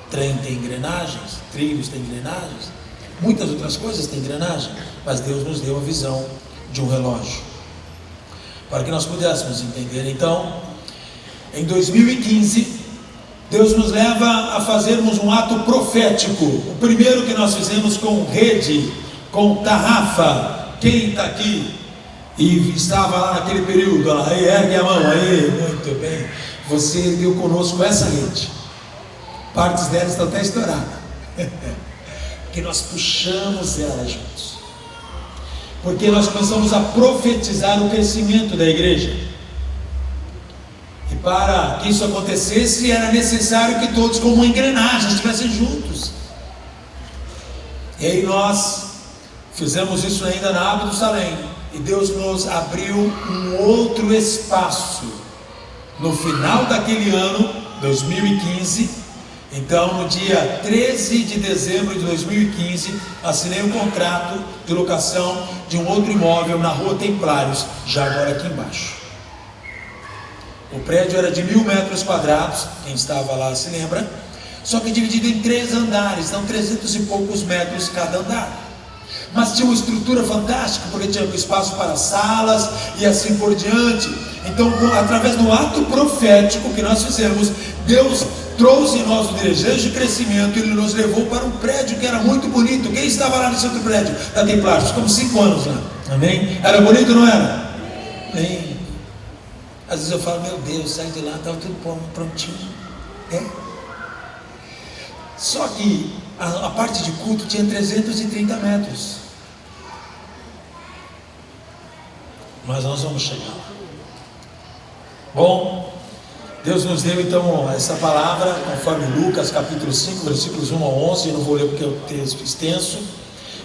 [SPEAKER 3] Trem tem engrenagens, trilhos tem engrenagens, muitas outras coisas têm engrenagem, mas Deus nos deu a visão de um relógio para que nós pudéssemos entender. Então, em 2015, Deus nos leva a fazermos um ato profético. O primeiro que nós fizemos com rede, com tarrafa. Quem está aqui e estava lá naquele período? Aí, ergue a mão, aí, muito bem. Você deu conosco essa rede. Partes dela estão até estouradas. Porque nós puxamos ela juntos. Porque nós começamos a profetizar o crescimento da igreja. E para que isso acontecesse, era necessário que todos, como uma engrenagem, estivessem juntos. E aí nós fizemos isso ainda na Árvore do Salém. E Deus nos abriu um outro espaço. No final daquele ano, 2015, então no dia 13 de dezembro de 2015, assinei um contrato de locação de um outro imóvel na Rua Templários, já agora aqui embaixo. O prédio era de 1.000 metros quadrados, quem estava lá se lembra. só que dividido em 3 andares, então 300 e poucos metros cada andar. Mas tinha uma estrutura fantástica, porque tinha espaço para salas e assim por diante. Então, através do ato profético que nós fizemos, Deus trouxe em nós um desejo de crescimento. Ele nos levou para um prédio que era muito bonito. Quem estava lá nesse outro prédio da Templar? Ficamos 5 anos lá. Amém? Era bonito ou não era? Amém. Às vezes eu falo, meu Deus, sai de lá, estava tudo prontinho. Só que a parte de culto tinha 330 metros. Mas nós vamos chegar lá. Bom, Deus nos deu então essa palavra, conforme Lucas capítulo 5, versículos 1 ao 11, eu não vou ler porque é um texto extenso.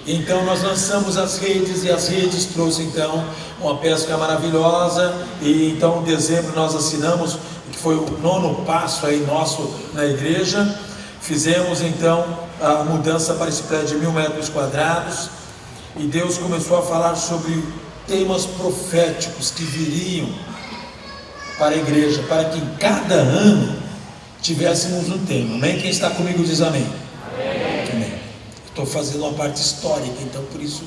[SPEAKER 3] Então nós lançamos as redes, e as redes trouxe então uma pesca maravilhosa, e então em dezembro nós assinamos, que foi o 9º passo aí nosso na igreja. Fizemos então a mudança para esse prédio de 1000 metros quadrados, e Deus começou a falar sobre temas proféticos que viriam para a igreja, para que em cada ano tivéssemos um tema. Amém? Quem está comigo diz amém. Amém. Estou fazendo uma parte histórica, então por isso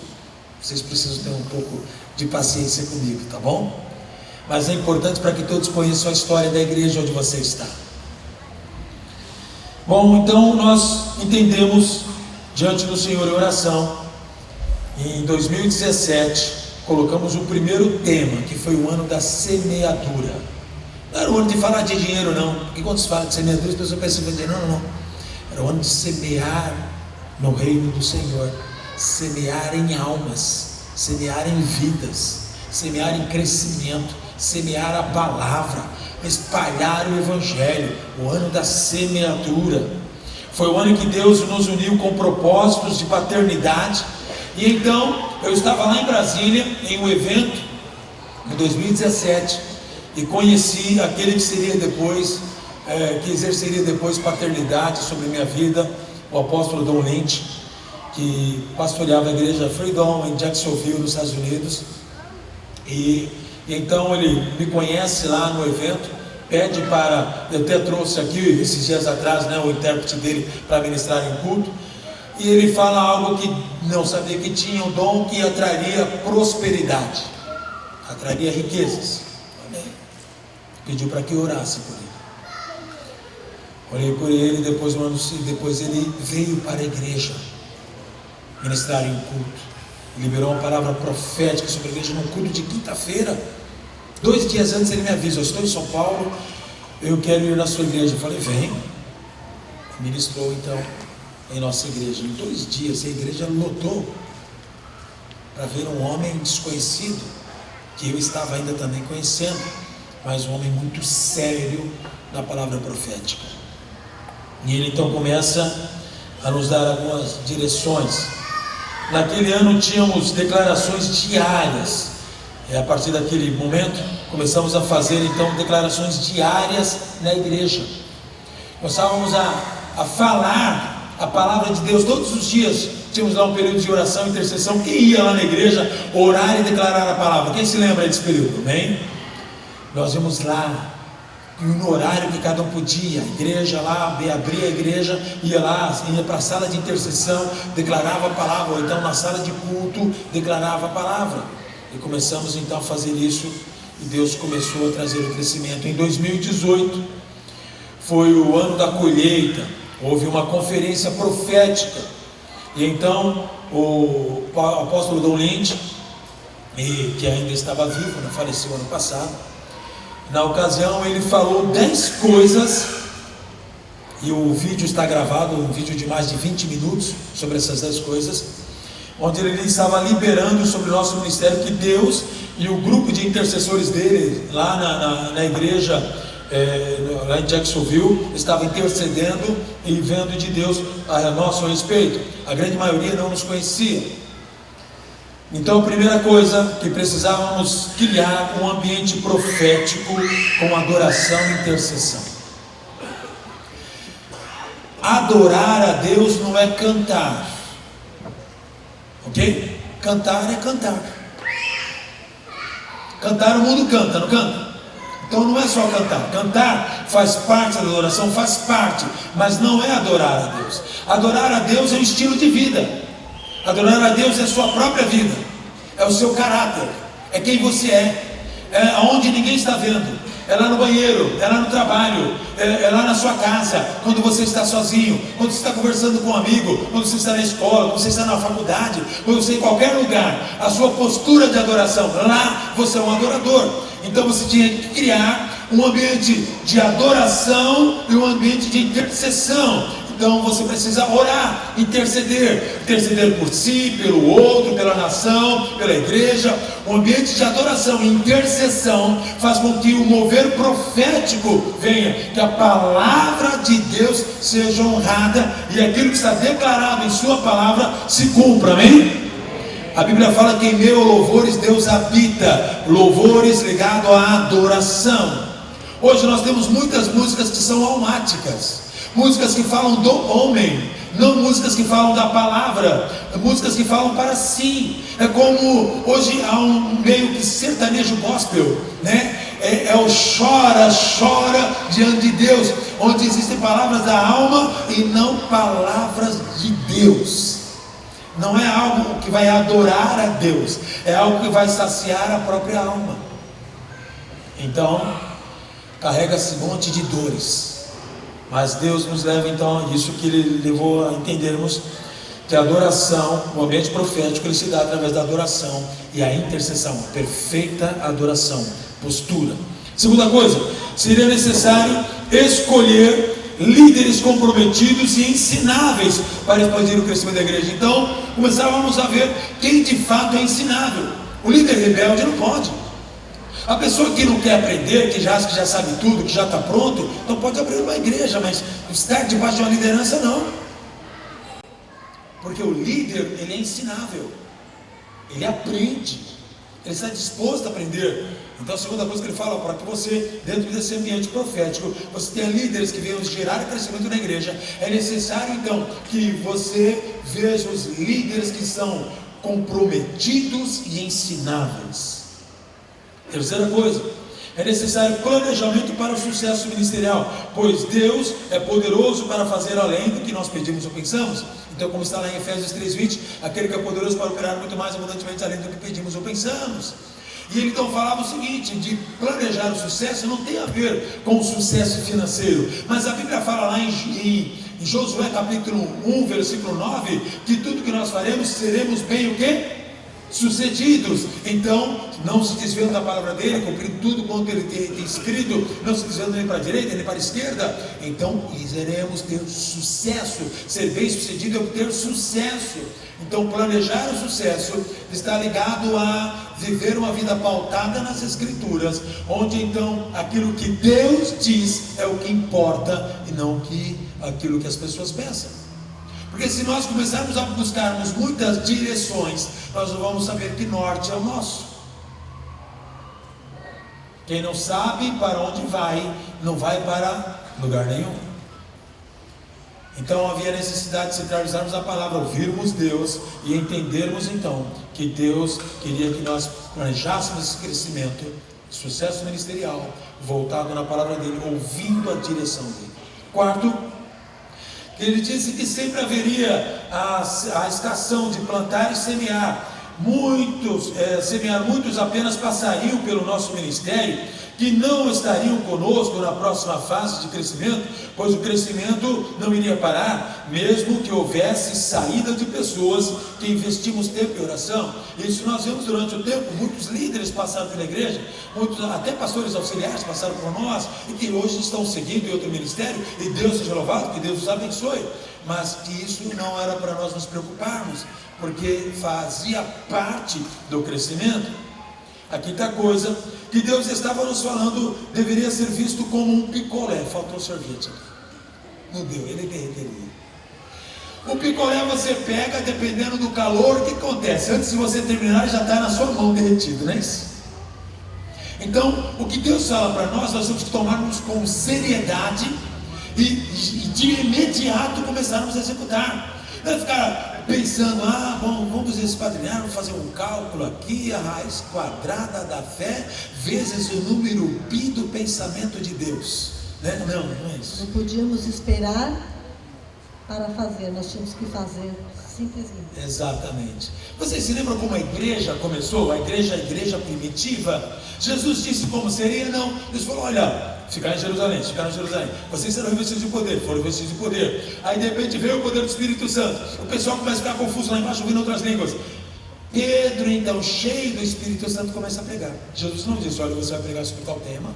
[SPEAKER 3] vocês precisam ter um pouco de paciência comigo, tá bom? Mas é importante para que todos conheçam a história da igreja onde você está. Bom, então nós entendemos diante do Senhor em oração. Em 2017 colocamos o primeiro tema, que foi o ano da semeadura. Não era o ano de falar de dinheiro não, porque quando se fala de semeadura as pessoas pensam em dizer não. Era o ano de semear no reino do Senhor, semear em almas, semear em vidas, semear em crescimento, semear a palavra, espalhar o evangelho. O ano da semeadura foi o ano em que Deus nos uniu com propósitos de paternidade. E então eu estava lá em Brasília em um evento em 2017 e conheci aquele que seria depois que exerceria depois paternidade sobre minha vida, o apóstolo Don Lynch, que pastoreava a igreja Freedom em Jacksonville, nos Estados Unidos. E então ele me conhece lá no evento, pede para, eu até trouxe aqui esses dias atrás, o intérprete dele para ministrar em culto, e ele fala algo que não sabia que tinha, um dom que atraria prosperidade, atraria riquezas. Amém. Pediu para que eu orasse por ele. Orei por ele, depois ele veio para a igreja ministrar em culto, liberou uma palavra profética sobre a igreja num culto de quinta-feira. 2 dias antes ele me avisa: eu estou em São Paulo, eu quero ir na sua igreja. Eu falei: vem. Ministrou então em nossa igreja. Em 2 dias a igreja lotou para ver um homem desconhecido, que eu estava ainda também conhecendo, mas um homem muito sério na palavra profética. E ele então começa a nos dar algumas direções. Naquele ano tínhamos declarações diárias. A partir daquele momento começamos a fazer então declarações diárias na igreja. Começávamos a falar a palavra de Deus todos os dias. Tínhamos lá um período de oração e intercessão. Quem ia lá na igreja orar e declarar a palavra? Quem se lembra desse período? Amém? Nós íamos lá e no horário que cada um podia, a igreja lá, abria a igreja, ia para a sala de intercessão, declarava a palavra, ou então na sala de culto declarava a palavra. E começamos então a fazer isso, e Deus começou a trazer o crescimento. Em 2018 foi o ano da colheita. Houve uma conferência profética, e então o apóstolo Don Lynch, que ainda estava vivo, faleceu ano passado, na ocasião ele falou 10 coisas, e o vídeo está gravado, um vídeo de mais de 20 minutos sobre essas 10 coisas, onde ele estava liberando sobre o nosso ministério que Deus e o grupo de intercessores dele lá na igreja, lá em Jacksonville, estavam intercedendo e vendo de Deus a nosso respeito. A grande maioria não nos conhecia. Então a primeira coisa que precisávamos criar um ambiente profético com adoração e intercessão. Adorar a Deus não é cantar, ok? Cantar é cantar. Cantar o mundo canta, não canta? Então não é só cantar. Cantar faz parte da adoração, faz parte, mas não é adorar a Deus. Adorar a Deus é um estilo de vida. Adorar a Deus é a sua própria vida, é o seu caráter, é quem você é aonde ninguém está vendo, é lá no banheiro, é lá no trabalho, é lá na sua casa, quando você está sozinho, quando você está conversando com um amigo, quando você está na escola, quando você está na faculdade, quando você está em qualquer lugar, a sua postura de adoração, lá você é um adorador. Então você tinha que criar um ambiente de adoração e um ambiente de intercessão. Então você precisa orar, interceder por si, pelo outro, pela nação, pela igreja. Um ambiente de adoração e intercessão faz com que o mover profético venha, que a palavra de Deus seja honrada e aquilo que está declarado em sua palavra se cumpra, amém? A Bíblia fala que em meio a louvores Deus habita, louvores ligados à adoração. Hoje nós temos muitas músicas que são almáticas, músicas que falam do homem, não músicas que falam da palavra, músicas que falam para si. É como hoje há um meio que sertanejo gospel, né? É o chora diante de Deus, onde existem palavras da alma e não palavras de Deus. Não é algo que vai adorar a Deus, é algo que vai saciar a própria alma. Então, carrega-se um monte de dores, mas Deus nos leva então a isso que Ele levou a entendermos que a adoração, o ambiente profético, ele se dá através da adoração e a intercessão, perfeita adoração, postura. Segunda coisa, seria necessário escolher líderes comprometidos e ensináveis para expandir o crescimento da igreja. Então, começávamos a ver quem de fato é ensinável. O líder rebelde não pode. A pessoa que não quer aprender, que já acha que já sabe tudo, que já está pronto, não pode abrir uma igreja, mas estar debaixo de uma liderança não. Porque o líder, ele é ensinável, ele aprende, ele está disposto a aprender. Então a segunda coisa que ele fala, para que você, dentro desse ambiente profético, você tenha líderes que venham gerar crescimento na igreja, é necessário então que você veja os líderes que são comprometidos e ensináveis. Terceira coisa, é necessário planejamento para o sucesso ministerial, pois Deus é poderoso para fazer além do que nós pedimos ou pensamos. Então, como está lá em Efésios 3:20, aquele que é poderoso para operar muito mais abundantemente além do que pedimos ou pensamos. E ele então falava o seguinte, de planejar o sucesso não tem a ver com o sucesso financeiro, mas a Bíblia fala lá em Josué capítulo 1, versículo 9, que tudo que nós faremos, seremos bem o quê? Sucedidos. Então, não se desviando da palavra dele, cumprindo tudo quanto ele tem escrito, não se desviando nem para a direita, nem para a esquerda, então iremos ter sucesso. Ser bem sucedido é ter sucesso. Então, planejar o sucesso está ligado a viver uma vida pautada nas escrituras, onde então aquilo que Deus diz é o que importa e não aquilo que as pessoas pensam. Porque se nós começarmos a buscarmos muitas direções, nós não vamos saber que norte é o nosso. Quem não sabe para onde vai, não vai para lugar nenhum. Então havia necessidade de centralizarmos a palavra, ouvirmos Deus e entendermos então que Deus queria que nós planejássemos esse crescimento, sucesso ministerial, voltado na palavra dele, ouvindo a direção dele. Quarto, ele disse que sempre haveria a estação de plantar e semear. Muitos apenas passariam pelo nosso ministério, que não estariam conosco na próxima fase de crescimento, pois o crescimento não iria parar, mesmo que houvesse saída de pessoas que investimos tempo em oração. Isso nós vemos durante o tempo, muitos líderes passaram pela igreja, muitos, até pastores auxiliares passaram por nós, e que hoje estão seguindo em outro ministério, e Deus seja louvado, que Deus os abençoe, mas que isso não era para nós nos preocuparmos, porque fazia parte do crescimento. A quinta coisa que Deus estava nos falando deveria ser visto como um picolé. Faltou sorvete aqui, não deu, ele derreteria. O picolé você pega dependendo do calor, o que acontece? Antes de você terminar já está na sua mão derretido, não é isso? Então o que Deus fala para nós temos que tomarmos com seriedade e de imediato começarmos a executar. Não é ficar pensando, bom, vamos esquadrinhar, vamos fazer um cálculo aqui, a raiz quadrada da fé, vezes o número π do pensamento de Deus, né? Não é isso.
[SPEAKER 1] Não podíamos esperar para fazer, nós tínhamos que fazer simplesmente.
[SPEAKER 3] Exatamente. Vocês se lembram como a igreja começou? A igreja primitiva? Jesus disse como seria? Não. Deus falou, olha, ficar em Jerusalém. Vocês serão revestidos de poder, foram revestidos de poder. Aí de repente veio o poder do Espírito Santo. O pessoal começa a ficar confuso lá embaixo, ouvindo outras línguas. Pedro, então, cheio do Espírito Santo, começa a pregar. Jesus não disse, olha, você vai pregar sobre tal tema,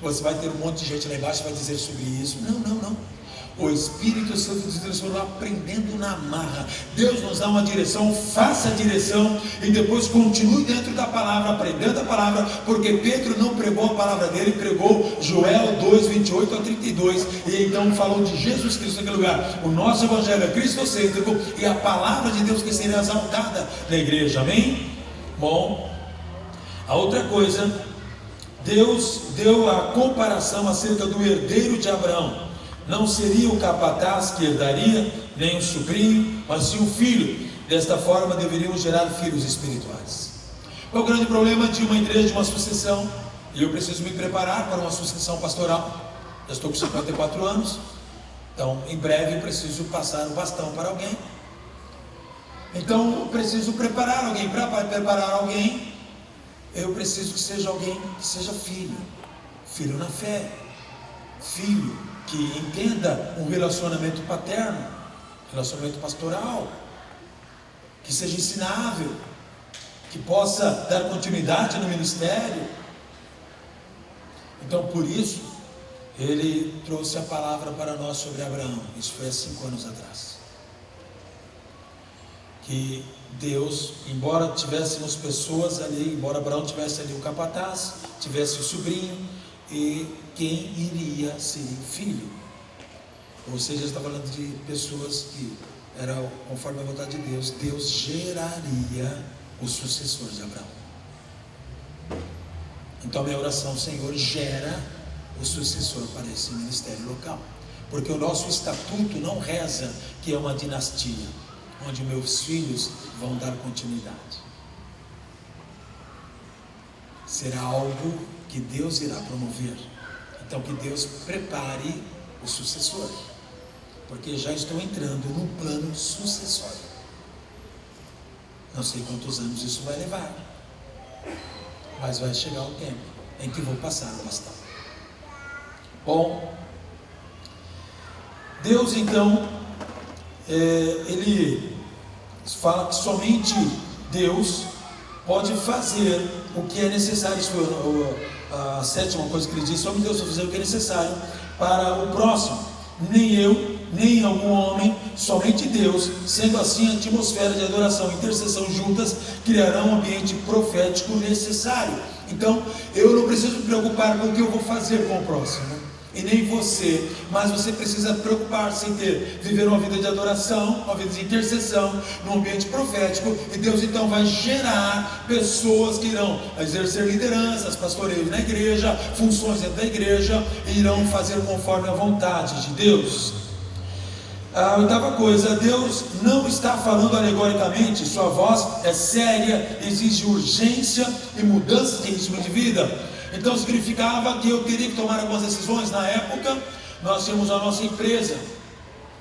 [SPEAKER 3] você vai ter um monte de gente lá embaixo que vai dizer sobre isso. Não. O Espírito Santo nos transformou aprendendo na marra. Deus nos dá uma direção, faça a direção e depois continue dentro da palavra, aprendendo a palavra, porque Pedro não pregou a palavra dele, pregou Joel 2, 28 a 32, e então falou de Jesus Cristo naquele lugar. O nosso evangelho é cristocêntrico e a palavra de Deus que será exaltada na igreja, amém? Bom, a outra coisa, Deus deu a comparação acerca do herdeiro de Abraão. Não seria o capataz que herdaria, nem o sobrinho, mas sim o filho. Desta forma deveriam gerar filhos espirituais. Qual o grande problema de uma igreja, de uma sucessão? E eu preciso me preparar para uma sucessão pastoral. Já estou com 54 anos, então em breve eu preciso passar o bastão para alguém. Então eu preciso preparar alguém. Para preparar alguém, eu preciso que seja alguém que seja filho na fé, filho que entenda um relacionamento paterno, relacionamento pastoral, que seja ensinável, que possa dar continuidade no ministério. Então, por isso, ele trouxe a palavra para nós sobre Abraão. Isso foi há 5 anos atrás. Que Deus, embora tivéssemos pessoas ali, embora Abraão tivesse ali o capataz, tivesse o sobrinho, e quem iria ser filho, ou seja, está falando de pessoas que eram conforme a vontade de Deus. Deus geraria o sucessor de Abraão. Então minha oração, Senhor, gera o sucessor para esse ministério local, porque o nosso estatuto não reza que é uma dinastia onde meus filhos vão dar continuidade. Será algo que Deus irá promover. Então que Deus prepare o sucessor, porque já estou entrando num plano sucessório. Não sei quantos anos isso vai levar, mas vai chegar o tempo em que vou passar o bastão. Bom, Deus então, Ele fala que somente Deus pode fazer o que é necessário. Isso foi a sétima coisa que ele disse: somente Deus vai fazer o que é necessário para o próximo, nem eu, nem algum homem, somente Deus. Sendo assim, a atmosfera de adoração e intercessão juntas criarão um ambiente profético necessário. Então, eu não preciso me preocupar com o que eu vou fazer com o próximo, e nem você, mas você precisa preocupar-se em viver uma vida de adoração, uma vida de intercessão, num ambiente profético, e Deus então vai gerar pessoas que irão exercer lideranças, pastoreios na igreja, funções dentro da igreja, e irão fazer conforme a vontade de Deus. A oitava coisa, Deus não está falando alegoricamente, sua voz é séria, exige urgência e mudança de ritmo de vida. Então significava que eu teria que tomar algumas decisões. Na época, nós tínhamos a nossa empresa,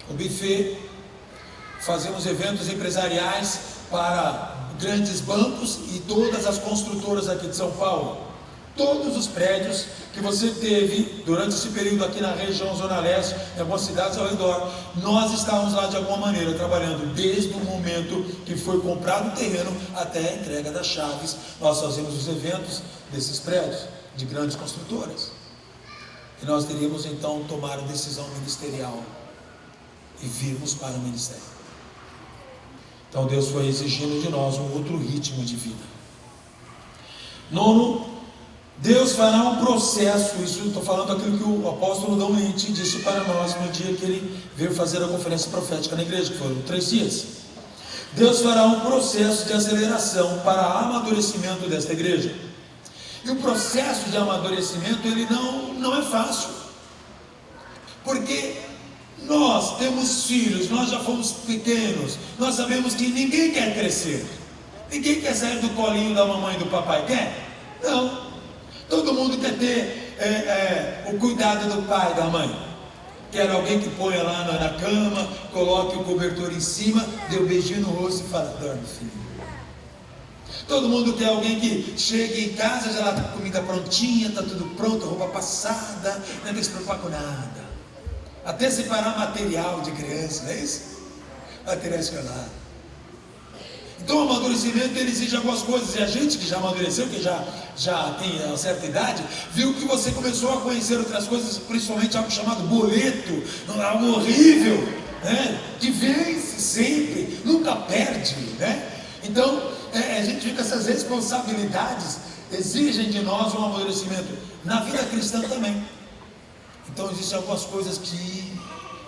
[SPEAKER 3] o buffet, fazíamos eventos empresariais para grandes bancos e todas as construtoras aqui de São Paulo. Todos os prédios que você teve durante esse período aqui na região Zona Leste, em algumas cidades ao redor, nós estávamos lá de alguma maneira trabalhando, desde o momento que foi comprado o terreno até a entrega das chaves. Nós fazemos os eventos desses prédios de grandes construtoras, e nós teríamos então tomar a decisão ministerial e virmos para o ministério. Então Deus foi exigindo de nós um outro ritmo de vida. Nono, Deus fará um processo. Isso estou falando aquilo que o apóstolo Dom Lente disse para nós no dia que ele veio fazer a conferência profética na igreja, que foram 3 dias. Deus fará um processo de aceleração para amadurecimento desta igreja. E o processo de amadurecimento, ele não é fácil, porque Nós temos filhos, nós já fomos pequenos, nós sabemos que ninguém quer crescer. Ninguém quer sair do colinho da mamãe e do papai, quer? Não. Todo mundo quer ter o cuidado do pai e da mãe. Quer alguém que ponha lá na cama, coloque o cobertor em cima, dê um beijinho no rosto e fala: dorme, filho. Todo mundo quer alguém que chegue em casa, já lá está a comida prontinha, está tudo pronto, roupa passada, não tem que se preocupar com nada. Até separar material de criança, não é isso? Material escolar. Então o amadurecimento ele exige algumas coisas. E a gente que já amadureceu, que já tem uma certa idade, viu que você começou a conhecer outras coisas, principalmente algo chamado boleto, algo horrível, né? Que vence sempre, nunca perde, né? Então a gente vê que essas responsabilidades exigem de nós um amadurecimento. Na vida cristã também. Então existem algumas coisas que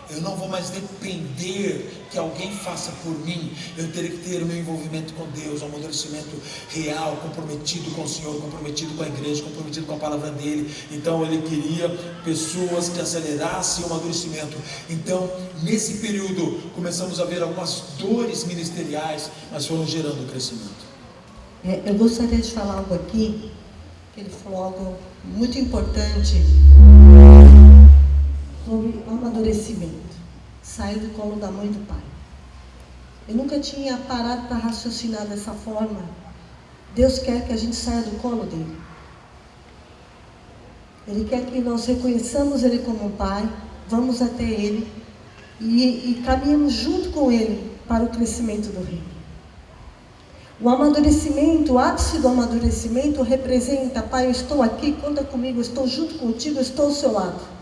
[SPEAKER 3] eu não vou mais depender que alguém faça por mim. Eu terei que ter o meu envolvimento com Deus, um amadurecimento real, comprometido com o Senhor, comprometido com a igreja, comprometido com a palavra dele. Então ele queria pessoas que acelerassem o amadurecimento. Então nesse período começamos a ver algumas dores ministeriais, mas foram gerando o crescimento.
[SPEAKER 1] Eu gostaria de falar algo aqui, que ele falou algo muito importante sobre o amadurecimento, sair do colo da mãe e do pai. Eu nunca tinha parado para raciocinar dessa forma. Deus quer que a gente saia do colo dele. Ele quer que nós reconheçamos ele como um pai, vamos até ele e caminhamos junto com ele para o crescimento do reino. O amadurecimento, o ápice do amadurecimento representa: pai, eu estou aqui, conta comigo, eu estou junto contigo, eu estou ao seu lado.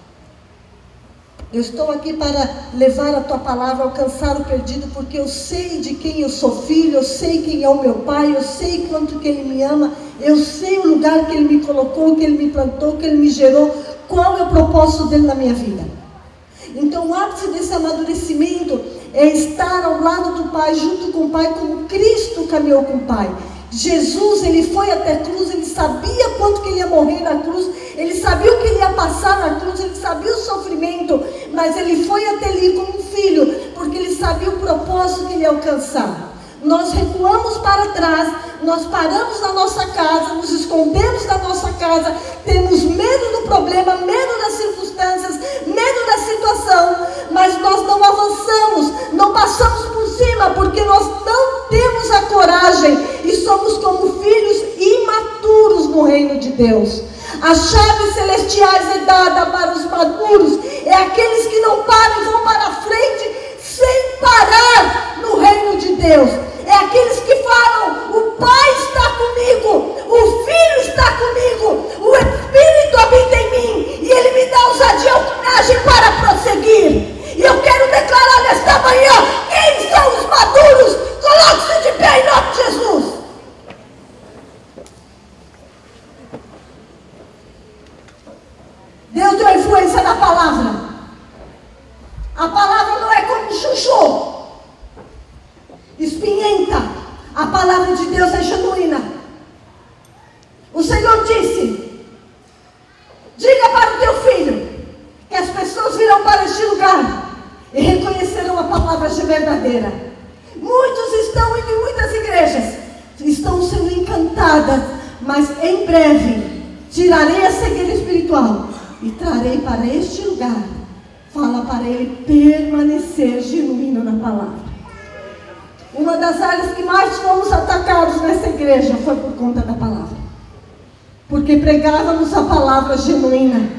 [SPEAKER 1] Eu estou aqui para levar a tua palavra, alcançar o perdido, porque eu sei de quem eu sou filho, eu sei quem é o meu pai, eu sei quanto que ele me ama, eu sei o lugar que ele me colocou, que ele me plantou, que ele me gerou, qual é o propósito dele na minha vida. Então o ápice desse amadurecimento é estar ao lado do pai, junto com o pai, como Cristo caminhou com o pai. Jesus, ele foi até a cruz, ele sabia quanto que ele ia morrer na cruz, ele sabia o que ele ia passar na cruz, ele sabia o sofrimento, mas ele foi até ali como um filho, porque ele sabia o propósito que ele ia alcançar. Nós recuamos para trás, nós paramos na nossa casa, nos escondemos da nossa casa, temos medo do problema, medo das circunstâncias, medo da situação, mas nós não avançamos, não passamos por cima, porque nós não temos a coragem e somos como filhos imaturos no reino de Deus. As chaves celestiais é dada para os maduros, é aqueles que não param e vão para a frente sem parar no reino de Deus. É aqueles que falam: o Pai está comigo, o Filho está comigo, o Espírito habita em mim e Ele me dá ousadia e coragem para prosseguir. E eu quero declarar nesta manhã: quem são os maduros? Coloque-se de pé em nome de Jesus. Deus deu influência na palavra. A palavra não é como um chuchu, espinhenta. A palavra de Deus é genuína. O Senhor disse: diga para o teu filho que as pessoas virão para este lugar e reconhecerão a palavra verdadeira. Muitos estão indo em muitas igrejas, estão sendo encantadas, mas em breve tirarei a cegueira espiritual e trarei para este lugar. Fala para ele permanecer genuíno na palavra. Uma das áreas que mais fomos atacados nessa igreja foi por conta da palavra. Porque pregávamos a palavra genuína.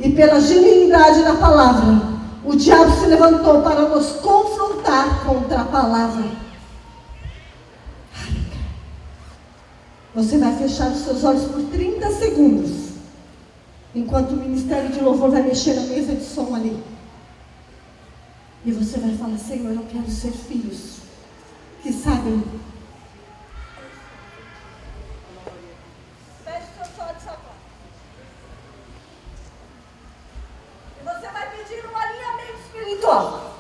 [SPEAKER 1] E pela genuinidade da palavra, o diabo se levantou para nos confrontar contra a palavra. Você vai fechar os seus olhos por 30 segundos. Enquanto o ministério de louvor vai mexer na mesa de som ali. E você vai falar: Senhor, eu quero ser filhos que sabem. Feche seus olhos agora. E você vai pedir um alinhamento espiritual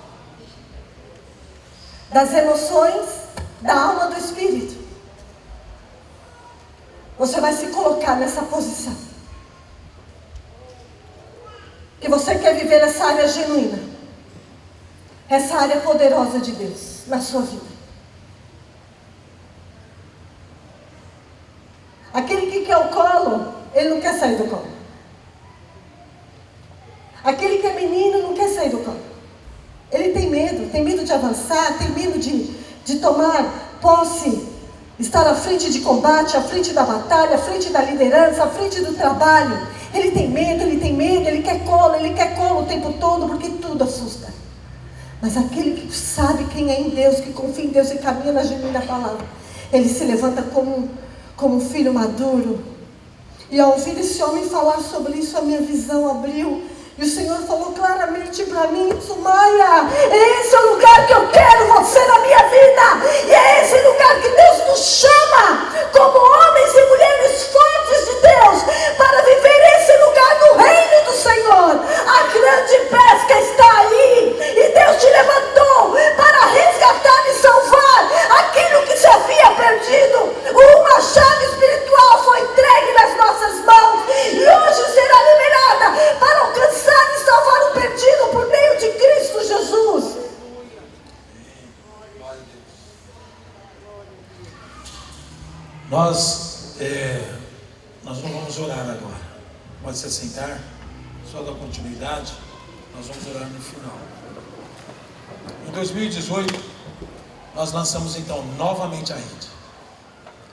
[SPEAKER 1] das emoções, da alma, do espírito. Você vai se colocar nessa posição. Que você quer viver essa área genuína. essa área poderosa de Deus na sua vida. Aquele que quer o colo, ele não quer sair do colo. Aquele que é menino não quer sair do colo. Ele tem medo de avançar, tem medo de tomar posse, estar à frente de combate, à frente da batalha, à frente da liderança, à frente do trabalho. Ele tem medo, ele quer colo o tempo todo, porque tudo assusta. Mas aquele que sabe quem é em Deus, que confia em Deus e caminha na genuína palavra, ele se levanta como um filho maduro. E ao ouvir esse homem falar sobre isso, a minha visão abriu. E o Senhor falou claramente para mim: Sumaia, esse é o lugar que eu quero você na minha vida. E é esse lugar que Deus nos chama, como homens e mulheres fortes de Deus, para viver esse lugar no reino do Senhor. A grande pesca está aí. E Deus te levantou para resgatar e salvar aquilo que se havia perdido. Uma chave espiritual foi entregue nas nossas mãos. E hoje será liberada para alcançar e salvar o perdido por meio de Cristo Jesus.
[SPEAKER 3] Nós não vamos orar agora. Pode se assentar, só dar continuidade. Nós vamos orar no final. Em 2018, nós lançamos então novamente a rede,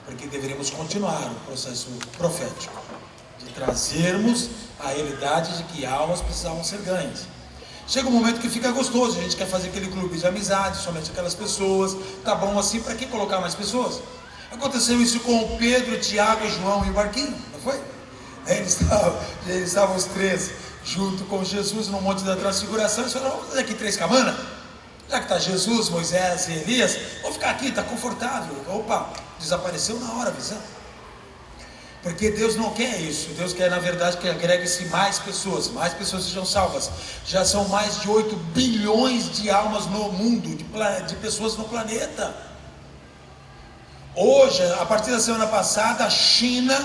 [SPEAKER 3] porque deveríamos continuar o processo profético, de trazermos a realidade de que almas precisavam ser ganhas. Chega um momento que fica gostoso, a gente quer fazer aquele clube de amizade, somente aquelas pessoas, tá bom assim, para que colocar mais pessoas? Aconteceu isso com Pedro, Tiago, João e o barquinho, não foi? Eles estavam os três junto com Jesus no Monte da Transfiguração. Eles falaram: vamos fazer aqui 3 cabanas? Já que está Jesus, Moisés e Elias, vamos ficar aqui, está confortável. Opa, desapareceu na hora a visão. Porque Deus não quer isso. Deus quer, na verdade, que agregue-se mais pessoas sejam salvas. Já são mais de 8 bilhões de almas no mundo, de pessoas no planeta. Hoje, a partir da semana passada, a China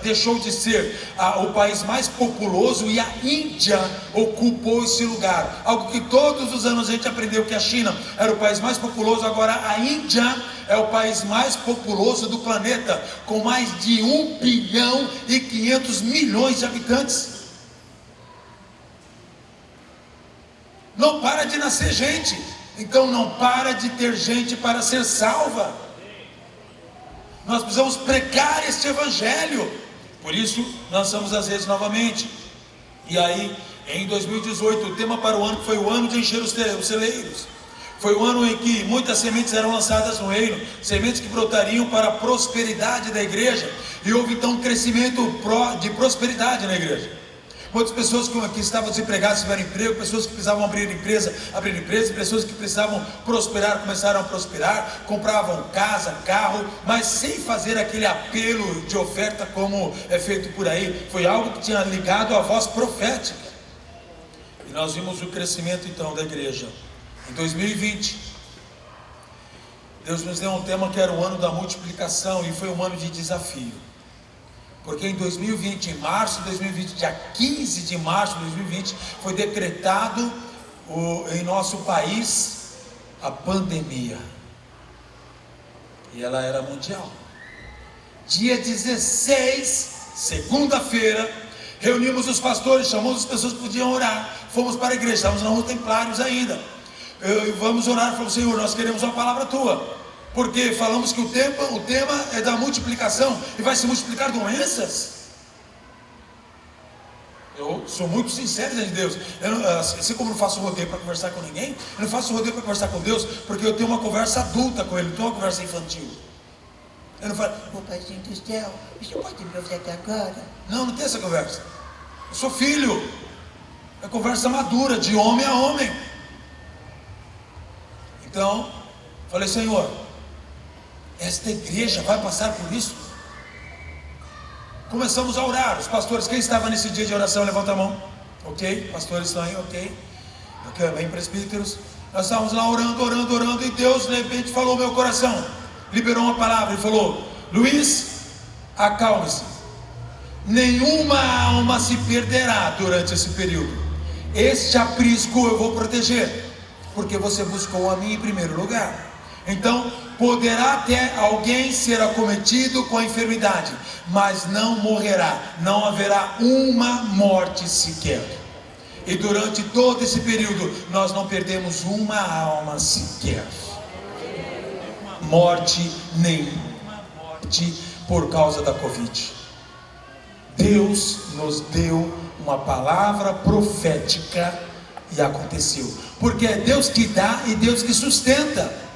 [SPEAKER 3] deixou de ser o país mais populoso e a Índia ocupou esse lugar. Algo que todos os anos a gente aprendeu, que a China era o país mais populoso. Agora a Índia é o país mais populoso do planeta, com mais de 1 bilhão e 500 milhões de habitantes. Não para de nascer gente, então não para de ter gente para ser salva. Nós precisamos pregar este evangelho. Por isso lançamos as redes novamente. E aí, em 2018, o tema para o ano foi o ano de encher os celeiros. Foi o ano em que muitas sementes eram lançadas no reino, sementes que brotariam para a prosperidade da igreja. E houve então um crescimento de prosperidade na igreja. Muitas pessoas que estavam desempregadas tiveram emprego, pessoas que precisavam abrir empresa, pessoas que precisavam prosperar, começaram a prosperar, compravam casa, carro, mas sem fazer aquele apelo de oferta como é feito por aí. Foi algo que tinha ligado à voz profética. E nós vimos o crescimento então da igreja. Em 2020, Deus nos deu um tema que era o ano da multiplicação, e foi um ano de desafio. Porque em 2020, em março de 2020, dia 15 de março de 2020, foi decretado em nosso país a pandemia. E ela era mundial. Dia 16, segunda-feira, reunimos os pastores, chamamos as pessoas que podiam orar. Fomos para a igreja, estávamos na Rua Templários ainda. Vamos orar, falamos: Senhor, nós queremos uma palavra tua. Porque falamos que o tema é da multiplicação, e vai se multiplicar doenças. Eu sou muito sincero diante de Deus. Assim como eu não faço rodeio para conversar com ninguém, eu não faço rodeio para conversar com Deus, porque eu tenho uma conversa adulta com Ele, não tenho uma conversa infantil. Eu não falo: ô Paizinho do céu, você pode me ouvir até agora? Não tem essa conversa. Eu sou filho. É conversa madura, de homem a homem. Então, falei: Senhor, esta igreja vai passar por isso? Começamos a orar. Os pastores, quem estava nesse dia de oração, levanta a mão. Ok, pastores estão aí, ok. Bem, presbíteros. Nós estávamos lá orando, e Deus de repente falou no meu coração, liberou uma palavra e falou: Luiz, acalme-se. Nenhuma alma se perderá durante esse período. Este aprisco eu vou proteger. porque você buscou a mim em primeiro lugar. Então, poderá até alguém ser acometido com a enfermidade, mas não morrerá, não haverá uma morte sequer. E durante todo esse período, nós não perdemos uma alma sequer. Morte nenhuma, morte por causa da Covid. Deus nos deu uma palavra profética e aconteceu, porque é Deus que dá e Deus que sustenta.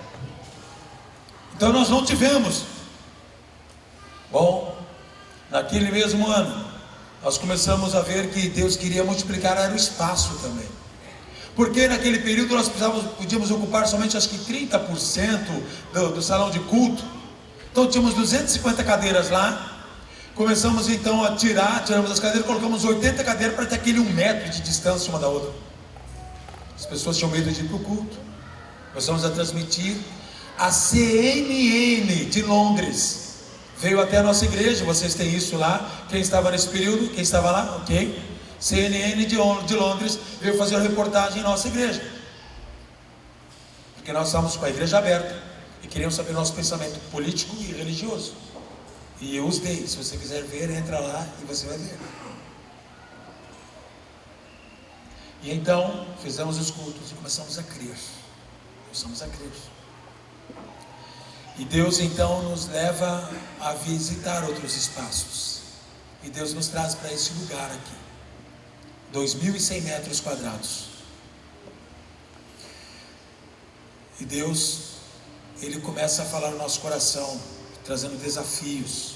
[SPEAKER 3] Então nós não tivemos. Bom, naquele mesmo ano, nós começamos a ver que Deus queria multiplicar era o espaço também. Porque naquele período nós podíamos ocupar somente acho que 30% do salão de culto. Então tínhamos 250 cadeiras lá. Começamos então a tiramos as cadeiras, colocamos 80 cadeiras para ter aquele 1 metro de distância uma da outra. As pessoas tinham medo de ir para o culto. Começamos a transmitir. A CNN de Londres veio até a nossa igreja. Vocês têm isso lá. Quem estava nesse período? Quem estava lá? Ok. CNN de Londres veio fazer uma reportagem em nossa igreja, porque nós estávamos com a igreja aberta e queriam saber nosso pensamento político e religioso. E eu os dei. Se você quiser ver, entra lá e você vai ver. E então fizemos os cultos e começamos a crer. E Deus então nos leva a visitar outros espaços. E Deus nos traz para esse lugar aqui, 2.100 metros quadrados. E Deus, Ele começa a falar no nosso coração, trazendo desafios.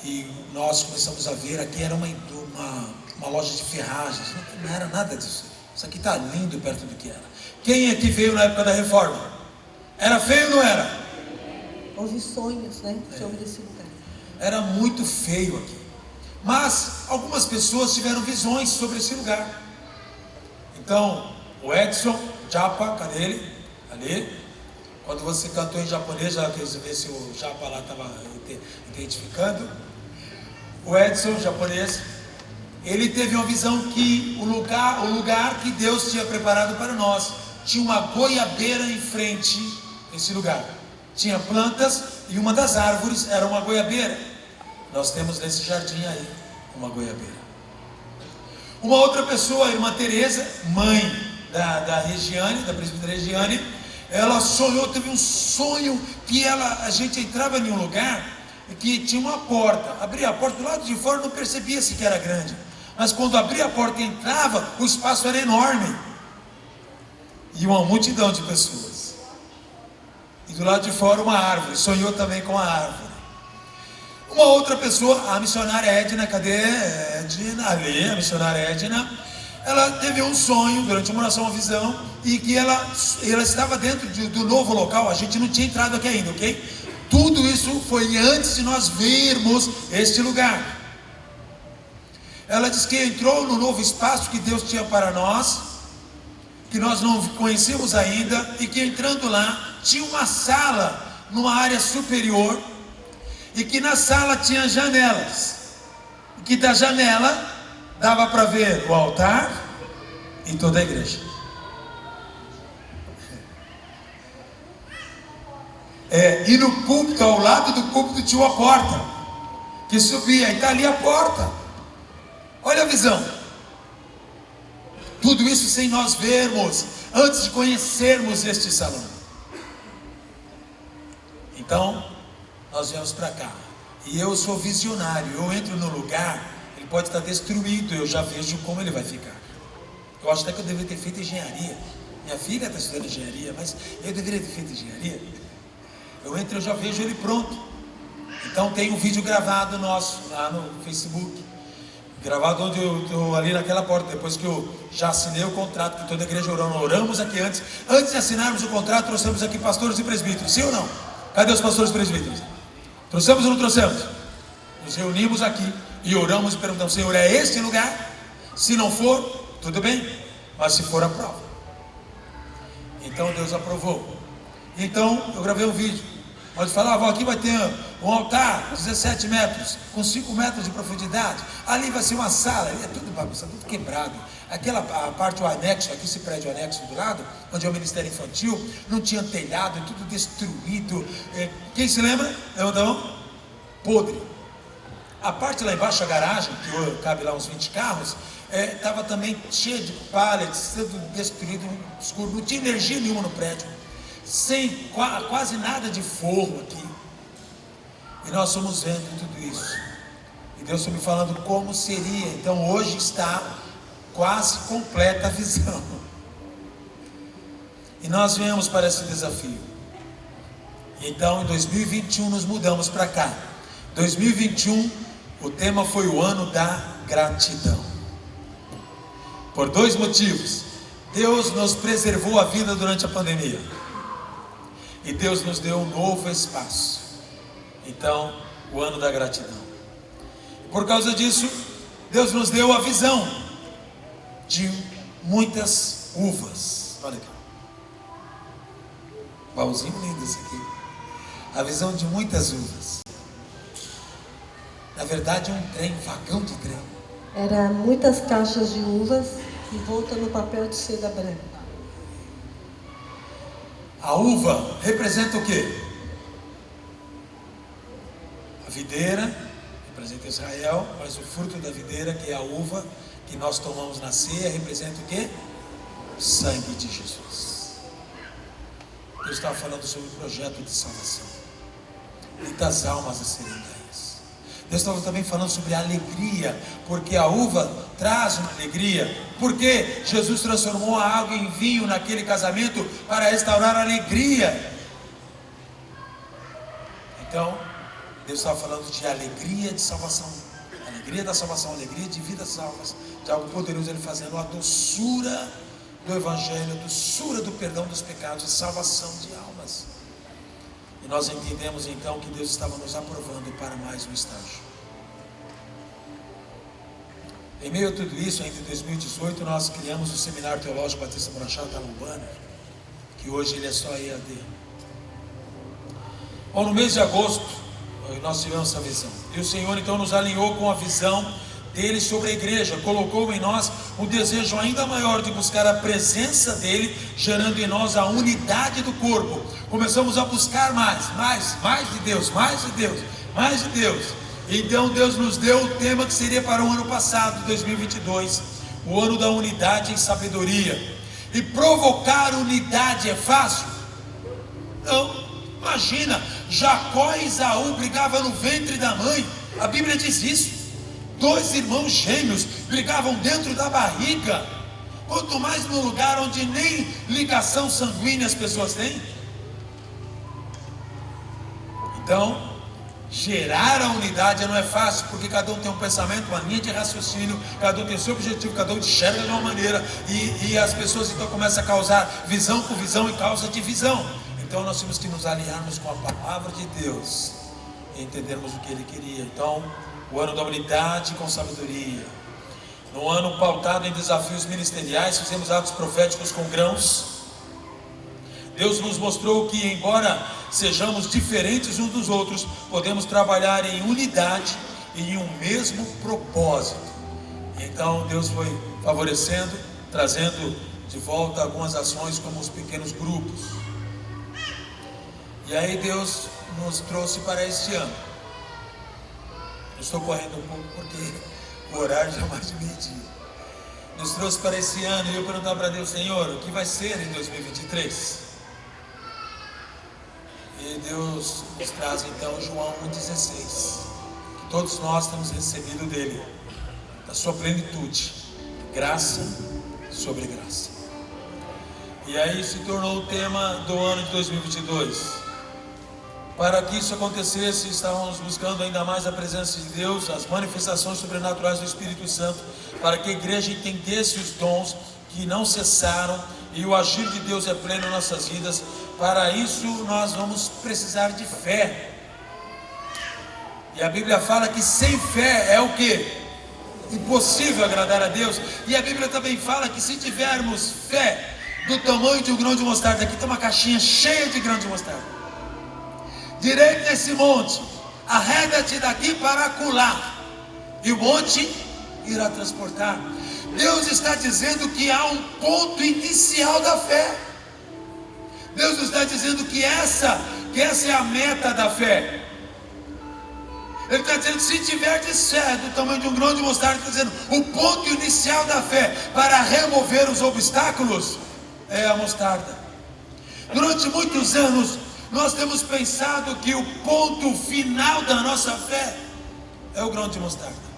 [SPEAKER 3] E nós começamos a ver, aqui era uma loja de ferragens, não era nada disso. Isso aqui está lindo perto do que era. Quem aqui veio na época da reforma? Era feio ou não era?
[SPEAKER 1] Houve sonhos, né, sobre esse lugar.
[SPEAKER 3] Era muito feio aqui. Mas algumas pessoas tiveram visões sobre esse lugar. Então, o Edson Japa, cadê ele? Ali. Quando você cantou em japonês, já quer ver se o Japa lá estava identificando. O Edson, japonês, ele teve uma visão que o lugar que Deus tinha preparado para nós, tinha uma goiabeira em frente a esse lugar. Tinha plantas e uma das árvores era uma goiabeira. Nós temos nesse jardim aí uma goiabeira. Uma outra pessoa, a irmã Teresa, mãe da Regiane, da presbítera Regiane, ela sonhou, teve um sonho que a gente entrava em um lugar que tinha uma porta. Abria a porta do lado de fora, não percebia-se que era grande, mas quando abria a porta e entrava, o espaço era enorme e uma multidão de pessoas. E do lado de fora uma árvore. Sonhou também com a árvore. Uma outra pessoa, a missionária Edna, cadê Edna? Ali, a missionária Edna. Ela teve um sonho durante uma oração, uma visão, e que ela estava dentro do novo local. A gente não tinha entrado aqui ainda, ok? Tudo isso foi antes de nós vermos este lugar. Ela disse que entrou no novo espaço que Deus tinha para nós, que nós não conhecemos ainda, e que entrando lá, tinha uma sala numa área superior, e que na sala tinha janelas, e que da janela dava para ver o altar e toda a igreja. E no púlpito, ao lado do púlpito, tinha uma porta que subia, e está ali a porta. Olha a visão. Tudo isso sem nós vermos, antes de conhecermos este salão. Então, nós viemos para cá. E eu sou visionário. Eu entro no lugar, ele pode estar destruído, eu já vejo como ele vai ficar. Eu acho até que eu deveria ter feito engenharia. Minha filha está estudando engenharia, mas eu deveria ter feito engenharia. Eu entro, eu já vejo ele pronto. Então tem um vídeo gravado nosso lá no Facebook, gravado onde eu estou ali naquela porta, depois que eu já assinei o contrato, que toda a igreja oramos aqui antes de assinarmos o contrato, trouxemos aqui pastores e presbíteros, sim ou não? Cadê os pastores e presbíteros? Trouxemos ou não trouxemos? Nos reunimos aqui e oramos e perguntamos: Senhor, é este lugar? Se não for, tudo bem, mas se for, aprova. Então Deus aprovou. Então eu gravei um vídeo. Onde falavam, aqui vai ter um altar, 17 metros, com 5 metros de profundidade. Ali vai ser uma sala, ali é tudo bagunçado, tudo quebrado. Aquela a parte, o anexo, aqui esse prédio anexo do lado, onde é o Ministério Infantil, não tinha telhado, tudo destruído. Quem se lembra? Levanta a mão. Podre. A parte lá embaixo, a garagem, que cabe lá uns 20 carros, estava também cheia de pallets, tudo destruído, escuro, não tinha energia nenhuma no prédio, sem quase nada de forro aqui. E nós fomos vendo tudo isso. E Deus foi me falando como seria. Então hoje está quase completa a visão. E nós viemos para esse desafio. Então em 2021 nos mudamos para cá. 2021, o tema foi o ano da gratidão. Por 2 motivos. Deus nos preservou a vida durante a pandemia. E Deus nos deu um novo espaço. Então, o ano da gratidão. Por causa disso, Deus nos deu a visão de muitas uvas. Olha aqui. Baúzinho lindo esse aqui. A visão de muitas uvas. Na verdade, um trem, um vagão de trem.
[SPEAKER 1] Era muitas caixas de uvas envolta no papel de seda branca.
[SPEAKER 3] A uva representa o quê? A videira representa Israel, mas o fruto da videira, que é a uva que nós tomamos na ceia, representa o quê? O sangue de Jesus. Deus estava falando sobre o projeto de salvação. Muitas almas a serem ganhas. Deus estava também falando sobre a alegria, porque a uva traz uma alegria. Porque Jesus transformou a água em vinho naquele casamento para restaurar a alegria. Então, Deus estava falando de alegria de salvação, alegria da salvação, alegria de vidas salvas, de algo poderoso Ele fazendo, a doçura do Evangelho, a doçura do perdão dos pecados, a salvação de almas. E nós entendemos então que Deus estava nos aprovando para mais um estágio. Em meio a tudo isso, ainda em 2018, nós criamos o Seminário Teológico Batista Morachá Talumbana, que hoje ele é só EAD. Bom, no mês de agosto, nós tivemos essa visão. E o Senhor então nos alinhou com a visão dele sobre a igreja, colocou em nós um desejo ainda maior de buscar a presença dele, gerando em nós a unidade do corpo. Começamos a buscar mais de Deus, mais de Deus, mais de Deus. Então Deus nos deu o tema que seria para o ano passado, 2022, o ano da unidade em sabedoria. E provocar unidade é fácil? Não. Imagina, Jacó e Esaú brigavam no ventre da mãe. A Bíblia diz isso. 2 irmãos gêmeos brigavam dentro da barriga. Quanto mais no lugar onde nem ligação sanguínea as pessoas têm. Então, gerar a unidade não é fácil, porque cada um tem um pensamento, uma linha de raciocínio, cada um tem o seu objetivo, cada um enxerga de uma maneira, e as pessoas então começam a causar visão com visão e causa divisão. Então nós temos que nos alinharmos com a palavra de Deus e entendermos o que Ele queria. Então, o ano da unidade com sabedoria. No ano pautado em desafios ministeriais, fizemos atos proféticos com grãos. Deus nos mostrou que, embora sejamos diferentes uns dos outros, podemos trabalhar em unidade e em um mesmo propósito. Então Deus foi favorecendo, trazendo de volta algumas ações como os pequenos grupos. E aí Deus nos trouxe para este ano. Eu estou correndo um pouco porque o horário já é mais de meio-dia. Nos trouxe para esse ano e eu perguntava para Deus: Senhor, o que vai ser em 2023? E Deus nos traz então João 1,16, que todos nós temos recebido dele, da sua plenitude, graça sobre graça. E aí se tornou o tema do ano de 2022. Para que isso acontecesse, estávamos buscando ainda mais a presença de Deus, as manifestações sobrenaturais do Espírito Santo, para que a igreja entendesse os dons que não cessaram e o agir de Deus é pleno em nossas vidas. Para isso nós vamos precisar de fé. E a Bíblia fala que sem fé é o quê? Impossível agradar a Deus. E a Bíblia também fala que se tivermos fé do tamanho de um grão de mostarda, aqui tem uma caixinha cheia de grão de mostarda. direi nesse monte: arreda-te daqui para acolá, e o monte irá transportar. Deus está dizendo que há um ponto inicial da fé. Deus está dizendo que essa é a meta da fé. Ele está dizendo: se tiverdes fé do tamanho de um grão de mostarda, está dizendo, o ponto inicial da fé para remover os obstáculos é a mostarda. Durante muitos anos nós temos pensado que o ponto final da nossa fé é o grão de mostarda.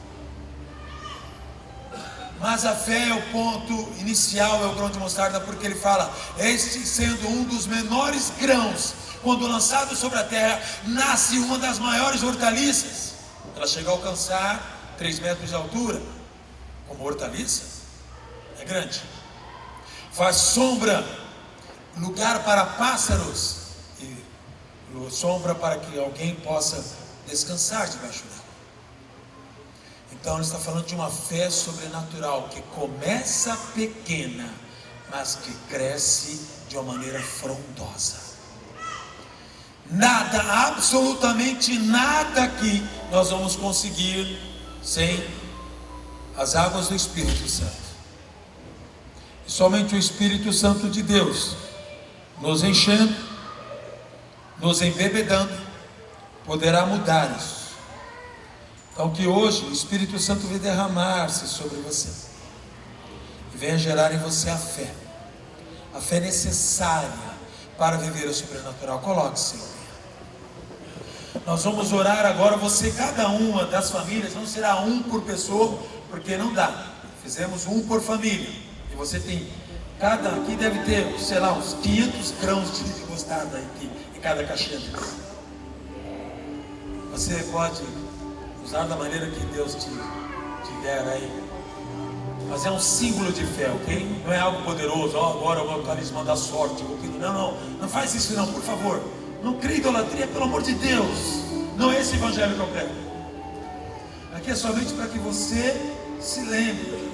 [SPEAKER 3] Mas a fé é o ponto inicial, é o grão de mostarda, porque ele fala: este sendo um dos menores grãos, quando lançado sobre a terra, nasce uma das maiores hortaliças. Ela chega a alcançar 3 metros de altura. Como hortaliça, é grande. Faz sombra, lugar para pássaros, e sombra para que alguém possa descansar debaixo dela. Então ele está falando de uma fé sobrenatural que começa pequena, mas que cresce de uma maneira frondosa. Nada, absolutamente nada aqui nós vamos conseguir sem as águas do Espírito Santo. E somente o Espírito Santo de Deus nos enchendo, nos embebedando, poderá mudar isso. Então que hoje o Espírito Santo venha derramar-se sobre você e venha gerar em você a fé necessária para viver o sobrenatural. Coloque-se. Nós vamos orar agora. Você, cada uma das famílias, não será um por pessoa, porque não dá. Fizemos um por família, e você tem, cada aqui deve ter, sei lá, uns 500 grãos de mostarda aqui em cada caixinha deles. Você pode usar da maneira que Deus te der aí, mas é um símbolo de fé, ok? Não é algo poderoso. Agora o meu talismã da sorte, não faz isso não, por favor. Não crie idolatria, pelo amor de Deus. Não é esse evangelho que eu quero. Aqui é somente para que você se lembre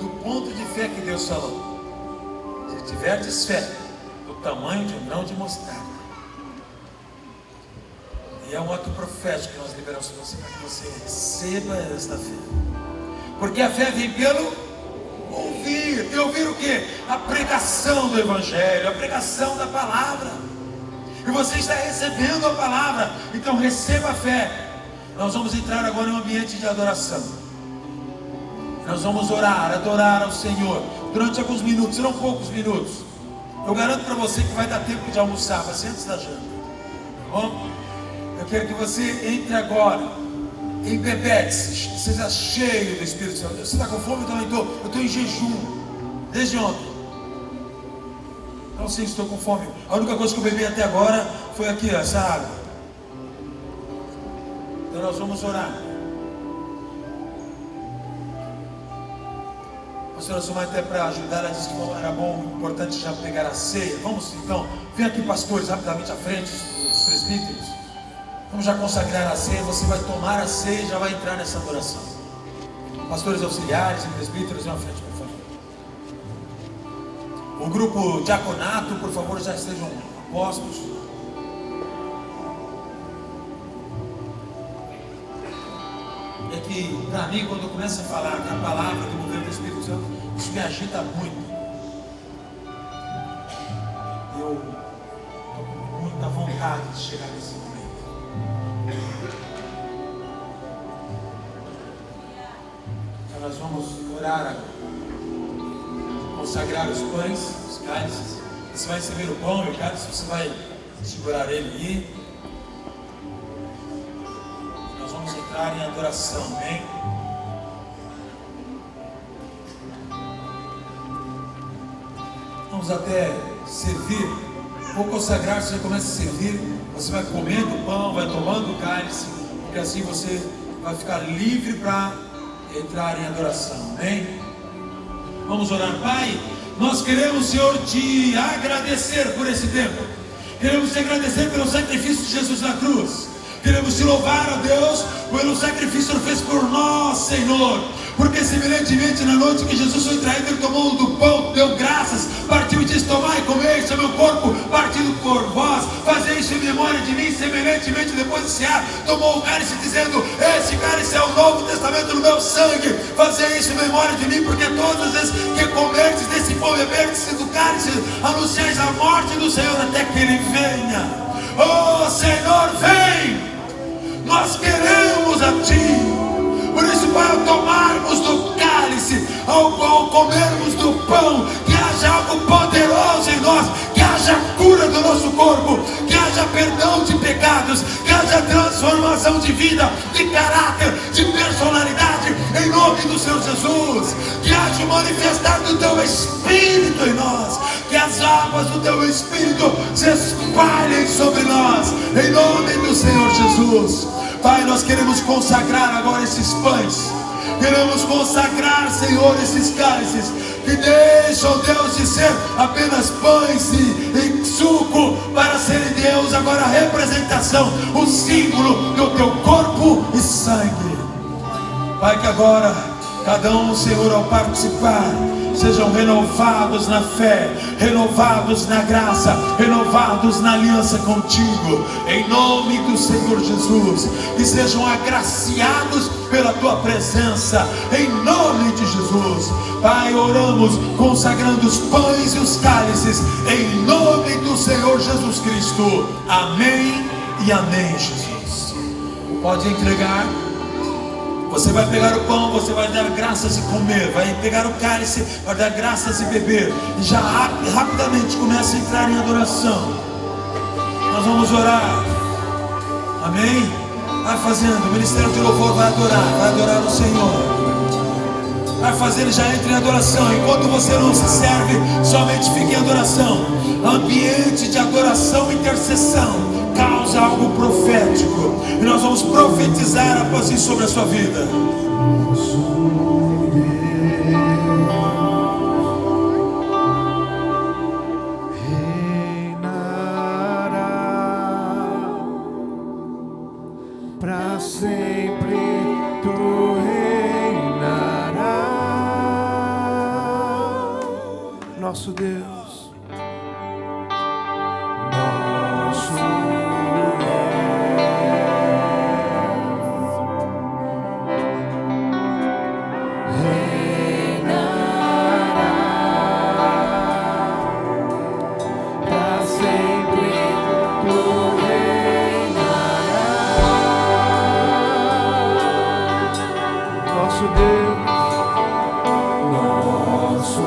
[SPEAKER 3] do ponto de fé que Deus falou. Se tiverdes fé do tamanho de um grão de mostarda, e é um ato profético que nós liberamos para você, para que você receba esta fé. Porque a fé vem pelo ouvir. E ouvir o quê? A pregação do Evangelho, a pregação da palavra. E você está recebendo a palavra, então receba a fé. Nós vamos entrar agora em um ambiente de adoração. Nós vamos orar, adorar ao Senhor durante alguns minutos, serão poucos minutos. Eu garanto para você que vai dar tempo de almoçar, vai ser antes da janta, tá bom? Eu quero que você entre agora, embebede-se, seja cheio do Espírito Santo. Você está com fome? Eu também estou. Eu estou em jejum desde ontem. Então sim, estou com fome. A única coisa que eu bebi até agora foi aqui, essa água. Então nós vamos orar. A pastora Sumar, até para ajudar, ela disse que era bom, importante já pegar a ceia. Vamos então, vem aqui, pastores, rapidamente à frente, os presbíteros. Vamos já consagrar a ceia. Você vai tomar a ceia e já vai entrar nessa adoração. Pastores auxiliares e presbíteros, vem à frente, por favor. O grupo diaconato, por favor, já estejam postos. É que, para mim, quando eu começo a falar da palavra, do mover do Espírito Santo, isso me agita muito. Eu estou com muita vontade de chegar nesse momento. Então nós vamos orar agora, consagrar os pães, os cálices. Você vai receber o pão e o cálice, você vai segurar ele aí. Nós vamos entrar em adoração, amém? Vamos até servir. Vou consagrar, você começa a servir. Você vai comendo o pão, vai tomando o cálice, porque assim você vai ficar livre para entrar em adoração, amém? Vamos orar. Pai, nós queremos, Senhor, te agradecer por esse tempo. Queremos te agradecer pelo sacrifício de Jesus na cruz. Queremos te louvar, ó Deus, pelo sacrifício que fez por nós, Senhor. Porque semelhantemente na noite que Jesus foi traído, ele tomou do pão, deu graças, partiu e disse: tomai e comei, este é meu corpo partido por vós, fazei isso em memória de mim. Semelhantemente, depois de cear, tomou o cálice, dizendo: este cálice é o novo testamento no meu sangue. Fazei isso em memória de mim, porque todas as vezes que comerdes desse pão e beberdes do cálice, anunciais a morte do Senhor até que Ele venha. Oh Senhor, vem! Nós queremos a Ti. Por isso, Pai, ao tomarmos do cálice, ao comermos do pão, que haja algo poderoso em nós, que haja cura do nosso corpo, que haja perdão de pecados, que haja transformação de vida, de caráter, de personalidade, em nome do Senhor Jesus. Que haja o manifestar do Teu Espírito em nós, que as águas do Teu Espírito se espalhem sobre nós, em nome do Senhor Jesus. Pai, nós queremos consagrar agora esses pães. Queremos consagrar, Senhor, esses cálices que deixam, Deus, de ser apenas pães e suco, para serem, Deus, agora a representação, o símbolo do Teu corpo e sangue. Pai, que agora cada um, Senhor, ao participar, sejam renovados na fé, renovados na graça, renovados na aliança contigo, em nome do Senhor Jesus. Que sejam agraciados pela Tua presença, em nome de Jesus. Pai, oramos consagrando os pães e os cálices, em nome do Senhor Jesus Cristo. Amém e amém, Jesus. Pode entregar. Você vai pegar o pão, você vai dar graças e comer. Vai pegar o cálice, vai dar graças e beber. E já rapidamente começa a entrar em adoração. Nós vamos orar. Amém? Vai fazendo, o ministério de louvor vai adorar o Senhor. Vai fazendo, já entra em adoração. Enquanto você não se serve, somente fique em adoração. Ambiente de adoração e intercessão causa algo profético, e nós vamos profetizar após isso sobre a sua vida.
[SPEAKER 4] Reinará para sempre, Tu reinarás, nosso Deus. Nosso Deus, nosso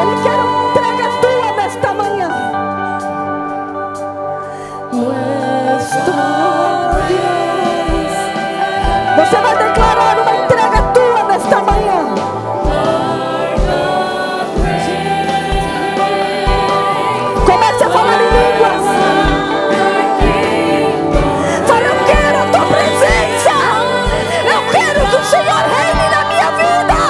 [SPEAKER 1] Ele quer uma entrega tua nesta manhã. Você vai declarar uma entrega tua nesta manhã. Comece a falar em línguas. Fala, eu quero a tua presença. Eu quero que o Senhor reine na minha vida.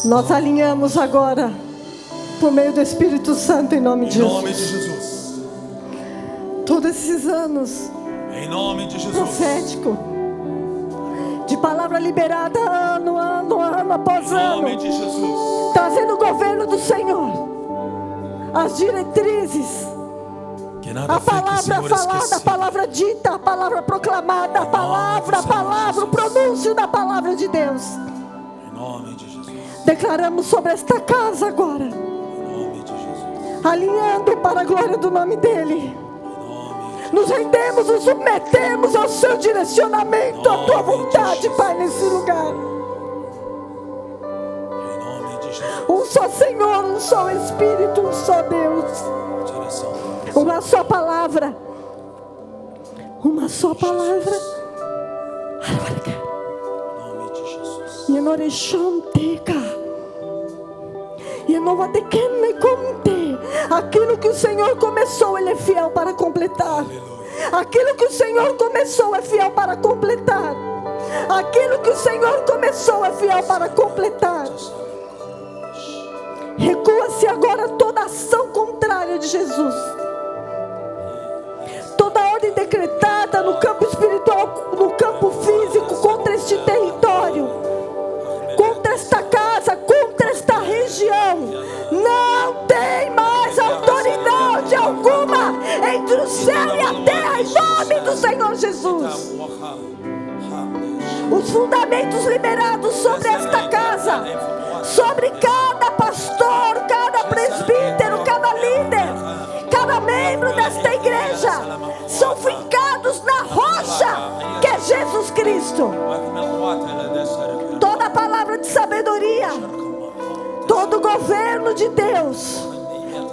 [SPEAKER 1] Nós alinhamos agora, por meio do Espírito Santo, em nome de Jesus.
[SPEAKER 3] Em nome de Jesus.
[SPEAKER 1] Todos esses anos,
[SPEAKER 3] em nome de Jesus,
[SPEAKER 1] profético, de palavra liberada ano após ano,
[SPEAKER 3] em nome de Jesus,
[SPEAKER 1] trazendo o governo do Senhor, as diretrizes, a palavra falada, a palavra dita, a palavra proclamada, a palavra, o pronúncio da palavra de Deus.
[SPEAKER 3] Em nome de Jesus.
[SPEAKER 1] Declaramos sobre esta casa agora,
[SPEAKER 3] Em nome de Jesus.
[SPEAKER 1] alinhando para a glória do nome dEle. Nos rendemos, nos submetemos ao seu direcionamento, à tua vontade, Pai, nesse lugar.
[SPEAKER 3] Em nome de Jesus.
[SPEAKER 1] Um só Senhor, um só Espírito, um só Deus. Uma só palavra. Uma só palavra.
[SPEAKER 3] Em nome de Jesus.
[SPEAKER 1] Aquilo que o Senhor começou, Ele é fiel para completar. Aquilo que o Senhor começou é fiel para completar. Aquilo que o Senhor começou é fiel para completar. Recua-se agora toda ação contrária de Jesus. Toda ordem decretada no campo espiritual, no campo físico, contra este território, contra esta casa, contra esta região, não tem mais autoridade alguma entre o céu e a terra, em nome do Senhor Jesus. Os fundamentos liberados sobre esta casa, sobre cada pastor, cada presbítero, cada líder, cada membro desta igreja, são fincados na rocha que é Jesus Cristo. Toda palavra de sabedoria, todo governo de Deus,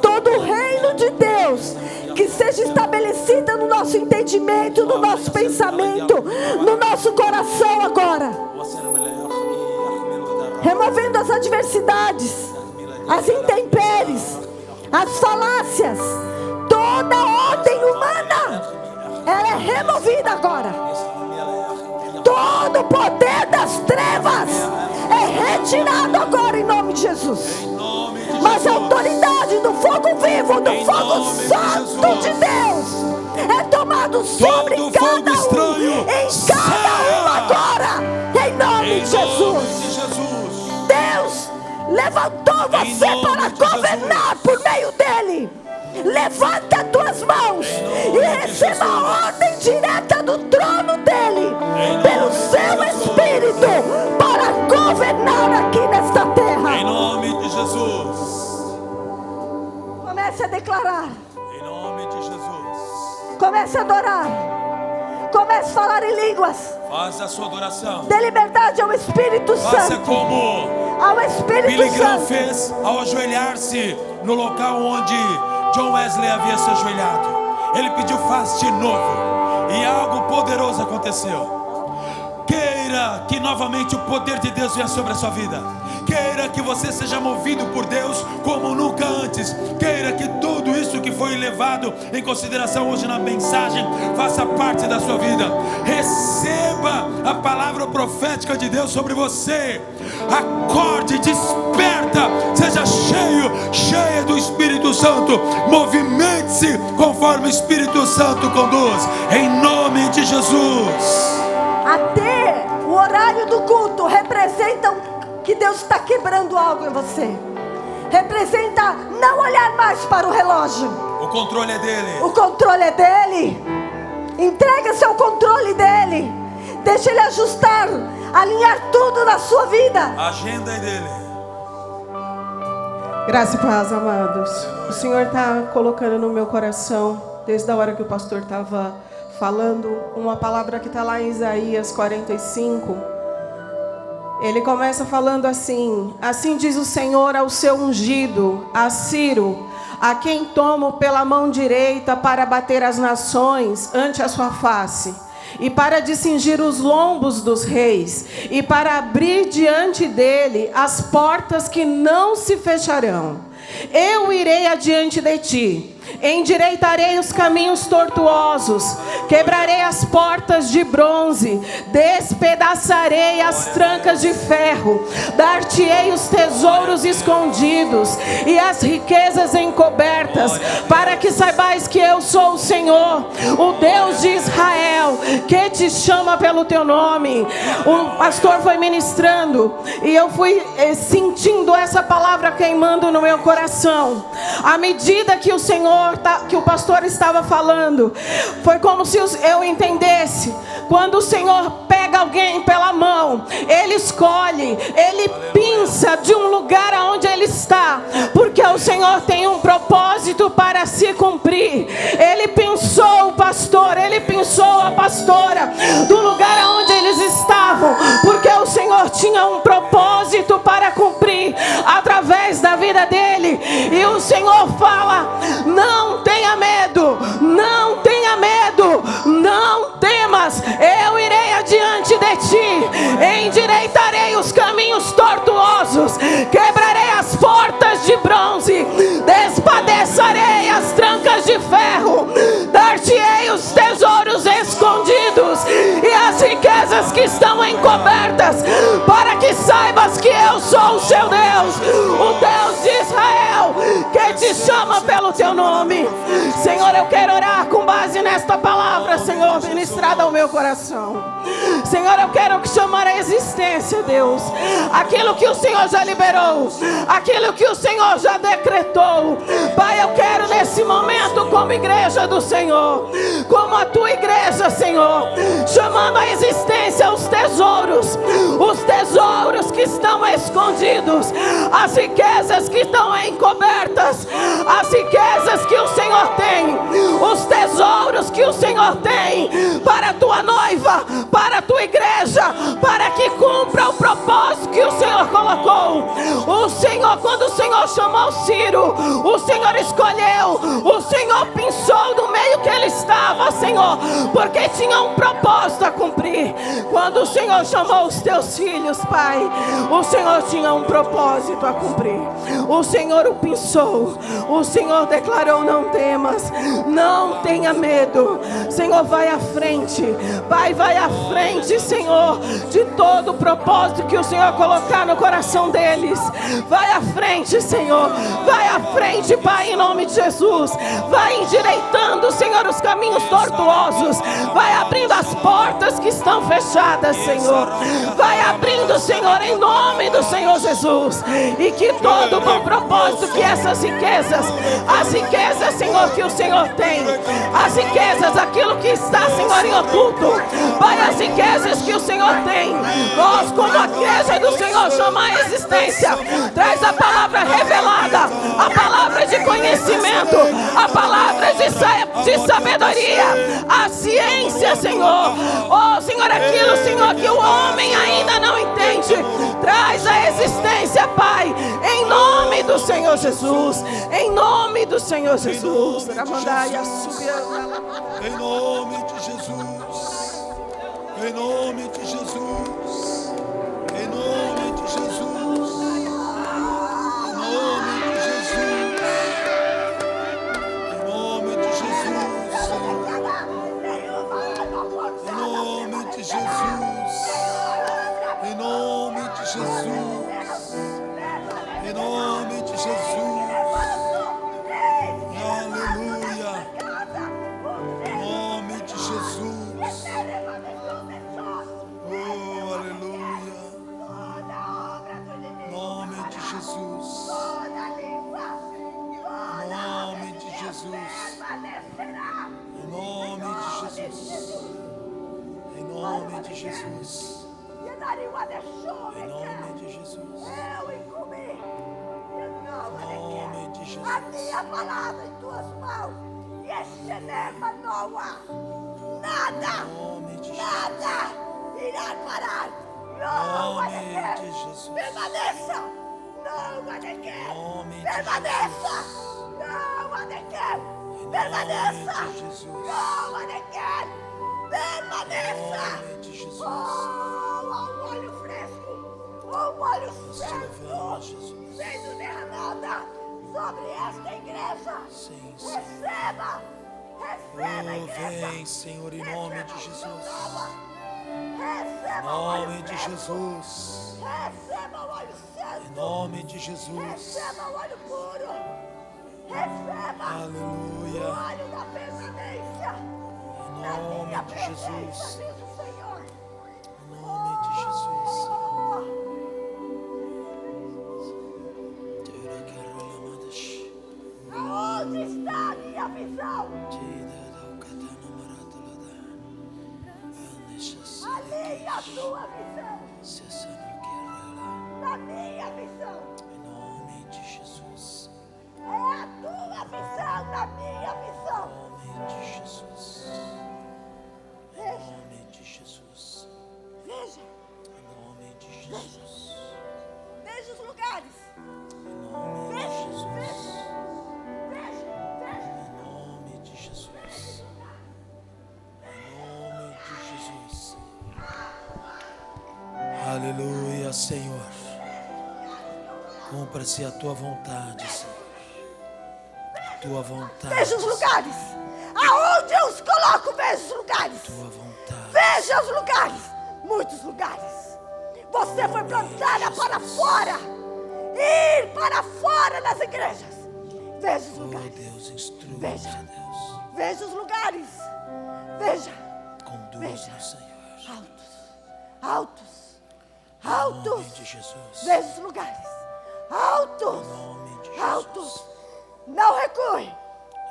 [SPEAKER 1] todo o reino de Deus, que seja estabelecida no nosso entendimento, no nosso pensamento, no nosso coração agora, removendo as adversidades, as intempéries, as falácias, toda ordem humana, ela é removida agora. Todo o poder das trevas é retirado agora em nome de Jesus. Mas a autoridade do fogo vivo, do fogo santo de Deus, é tomado sobre cada um, em cada um agora, em nome de Jesus. Deus levantou você para governar por meio dele. Levanta as tuas mãos e receba a ordem direta do trono dele, pelo seu Espírito, para governar aqui nesta terra.
[SPEAKER 3] Em nome de Jesus.
[SPEAKER 1] Comece a declarar.
[SPEAKER 3] Em nome de Jesus.
[SPEAKER 1] Comece a adorar. Comece a falar em línguas.
[SPEAKER 3] Faça a sua adoração.
[SPEAKER 1] Dê liberdade ao Espírito
[SPEAKER 3] Faça
[SPEAKER 1] Santo.
[SPEAKER 3] como
[SPEAKER 1] Ao Espírito
[SPEAKER 3] Billy Graham
[SPEAKER 1] Santo.
[SPEAKER 3] fez ao ajoelhar-se no local onde John Wesley havia se ajoelhado. Ele pediu face de novo e algo poderoso aconteceu. Queira que novamente o poder de Deus venha sobre a sua vida. Queira que você seja movido por Deus como nunca antes. Queira que tudo isso que foi levado em consideração hoje na mensagem faça parte da sua vida. Receba a palavra profética de Deus sobre você. Acorde, desperta, seja cheia do Espírito Santo. Movimente-se conforme o Espírito Santo conduz. Em nome de Jesus.
[SPEAKER 1] Até o horário do culto representa que Deus está quebrando algo em você. Representa não olhar mais para o relógio.
[SPEAKER 3] O controle é dele.
[SPEAKER 1] O controle é dele. Entrega seu controle dele. Deixa ele ajustar, alinhar tudo na sua vida.
[SPEAKER 3] A agenda é dele.
[SPEAKER 5] Graça e paz, amados. O Senhor está colocando no meu coração, desde a hora que o pastor estava falando, uma palavra que está lá em Isaías 45. Ele começa falando assim: assim diz o Senhor ao seu ungido, a Ciro, a quem tomo pela mão direita para bater as nações ante a sua face, e para discingir os lombos dos reis, e para abrir diante dele as portas que não se fecharão. Eu irei adiante de ti, endireitarei os caminhos tortuosos, quebrarei as portas de bronze, despedaçarei as trancas de ferro, dar-te-ei os tesouros escondidos e as riquezas encobertas, para que saibais que eu sou o Senhor, o Deus de Israel, que te chama pelo teu nome. O pastor foi ministrando e eu fui sentindo essa palavra queimando no meu coração. À medida que o pastor estava falando, foi como se eu entendesse. Quando o Senhor pega alguém pela mão, Ele escolhe, Ele pinça de um lugar aonde ele está, porque o Senhor tem um propósito para se cumprir. Ele pinçou o pastor, Ele pinçou a pastora do lugar aonde eles estavam, porque o Senhor tinha um propósito para cumprir através da vida dele. E o Senhor fala: não tenha medo, não tenha medo, não temas, eu irei adiante de ti, endireitarei os caminhos tortuosos, quebrarei as portas de bronze, despedaçarei as trancas de ferro, dar-te-ei os tesouros escondidos e as riquezas que estão encobertas, para que saibas que eu sou o seu Deus, o Deus de Israel, que te chama pelo teu nome. Senhor, eu quero orar com base nesta palavra, Senhor, ministrada ao meu coração. Senhor, eu quero chamar a existência, Deus, aquilo que o Senhor já liberou, aquilo que o Senhor já decretou. Pai, eu quero nesse momento, como igreja do Senhor, como a tua igreja, Senhor, chamando a existência os tesouros que estão escondidos, as riquezas que estão encobertas, as riquezas que o Senhor tem, os tesouros que o Senhor tem para a tua noiva, para a tua igreja, para que cumpra o propósito que o Senhor colocou. O Senhor, quando o Senhor chamou Ciro, o Senhor escolheu, o Senhor pinçou do meio que ele estava, Senhor, porque tinha um propósito a cumprir. Quando o Senhor chamou os teus filhos, Pai, o Senhor tinha um propósito a cumprir. O Senhor o pinçou, o Senhor declarou: não temas, não tenha medo. Senhor, vai à frente, Pai, vai à frente, Senhor, de todo o propósito que o Senhor colocar no coração deles. Vai à frente, Senhor, vai à frente, Pai, em nome de Jesus. Vai endireitando, Senhor, os caminhos tortuosos. espirituosos. Vai abrindo as portas que estão fechadas, Senhor. Vai abrindo, Senhor, em nome do Senhor Jesus. E que todo bom propósito, que essas riquezas, as riquezas, Senhor, que o Senhor tem, as riquezas, aquilo que está, Senhor, em oculto, Pai, as riquezas que o Senhor tem, nós, como a igreja do Senhor, chama a existência. Traz a palavra revelada, a palavra de conhecimento, a palavra de sabedoria, a ciência, Senhor. Oh, Senhor, aquilo, Senhor, que o homem ainda não entende, traz a existência, Pai, em nome do Senhor Jesus, em nome do Senhor Jesus.
[SPEAKER 4] Em nome de Jesus, em nome de Jesus, em nome de Jesus, em nome de Jesus, em nome de Jesus, em nome de Jesus, em nome de Jesus, em nome de Jesus, aleluia, em nome de Jesus, oh, aleluia, em nome de Jesus, em nome de Jesus, em nome de Jesus, em nome de Jesus, em nome de Jesus, em nome de Jesus.
[SPEAKER 6] A minha palavra em tuas mãos. E este nema não há. Nada, nada irá parar. Não, Adequer. Permaneça. Não, Adequer. Permaneça. Não, Adequer. Permaneça. Não, Adequer. Permaneça. Oh, um óleo fresco. Um óleo santo. Sendo derramada sobre esta igreja.
[SPEAKER 4] Sim, sim.
[SPEAKER 6] Receba. Receba, igreja.
[SPEAKER 4] Vem, Senhor, em nome de Jesus.
[SPEAKER 6] Receba
[SPEAKER 4] Em
[SPEAKER 6] o óleo
[SPEAKER 4] nome de
[SPEAKER 6] fresco.
[SPEAKER 4] Jesus.
[SPEAKER 6] Receba o óleo santo.
[SPEAKER 4] Em nome de Jesus.
[SPEAKER 6] Receba o óleo puro. Receba
[SPEAKER 4] Aleluia.
[SPEAKER 6] o óleo da permanência.
[SPEAKER 4] Em
[SPEAKER 6] Na
[SPEAKER 4] nome
[SPEAKER 6] minha
[SPEAKER 4] de
[SPEAKER 6] presença,
[SPEAKER 4] Jesus.
[SPEAKER 6] diz o Senhor.
[SPEAKER 4] Em nome de Jesus.
[SPEAKER 6] Aonde está a minha visão? Ali a tua visão. Na minha visão.
[SPEAKER 4] Em nome de Jesus.
[SPEAKER 6] É a tua visão na minha visão.
[SPEAKER 4] Em nome de Jesus. Em
[SPEAKER 6] Veja,
[SPEAKER 4] nome de Jesus.
[SPEAKER 6] veja,
[SPEAKER 4] Em nome de Jesus.
[SPEAKER 6] veja os lugares.
[SPEAKER 4] Em nome de
[SPEAKER 6] Veja,
[SPEAKER 4] Jesus.
[SPEAKER 6] veja, veja.
[SPEAKER 4] Em nome de Jesus. Em nome de Jesus. Aleluia, Senhor. Cumpra-se a tua vontade, Senhor. A tua vontade.
[SPEAKER 6] Veja os lugares. Aonde eu os coloco, veja os lugares.
[SPEAKER 4] Tua vontade.
[SPEAKER 6] Veja os lugares. Muitos lugares. Você foi plantada para fora. Ir para fora das igrejas. Veja os
[SPEAKER 4] Oh,
[SPEAKER 6] lugares.
[SPEAKER 4] Deus, instrua-nos,
[SPEAKER 6] Veja.
[SPEAKER 4] ó Deus.
[SPEAKER 6] Veja os lugares. Veja.
[SPEAKER 4] Conduz-nos, Senhor.
[SPEAKER 6] Altos. Altos.
[SPEAKER 4] Em nome
[SPEAKER 6] Altos.
[SPEAKER 4] de Jesus.
[SPEAKER 6] Veja os lugares. Altos.
[SPEAKER 4] Em nome de Jesus.
[SPEAKER 6] Altos. Não recue.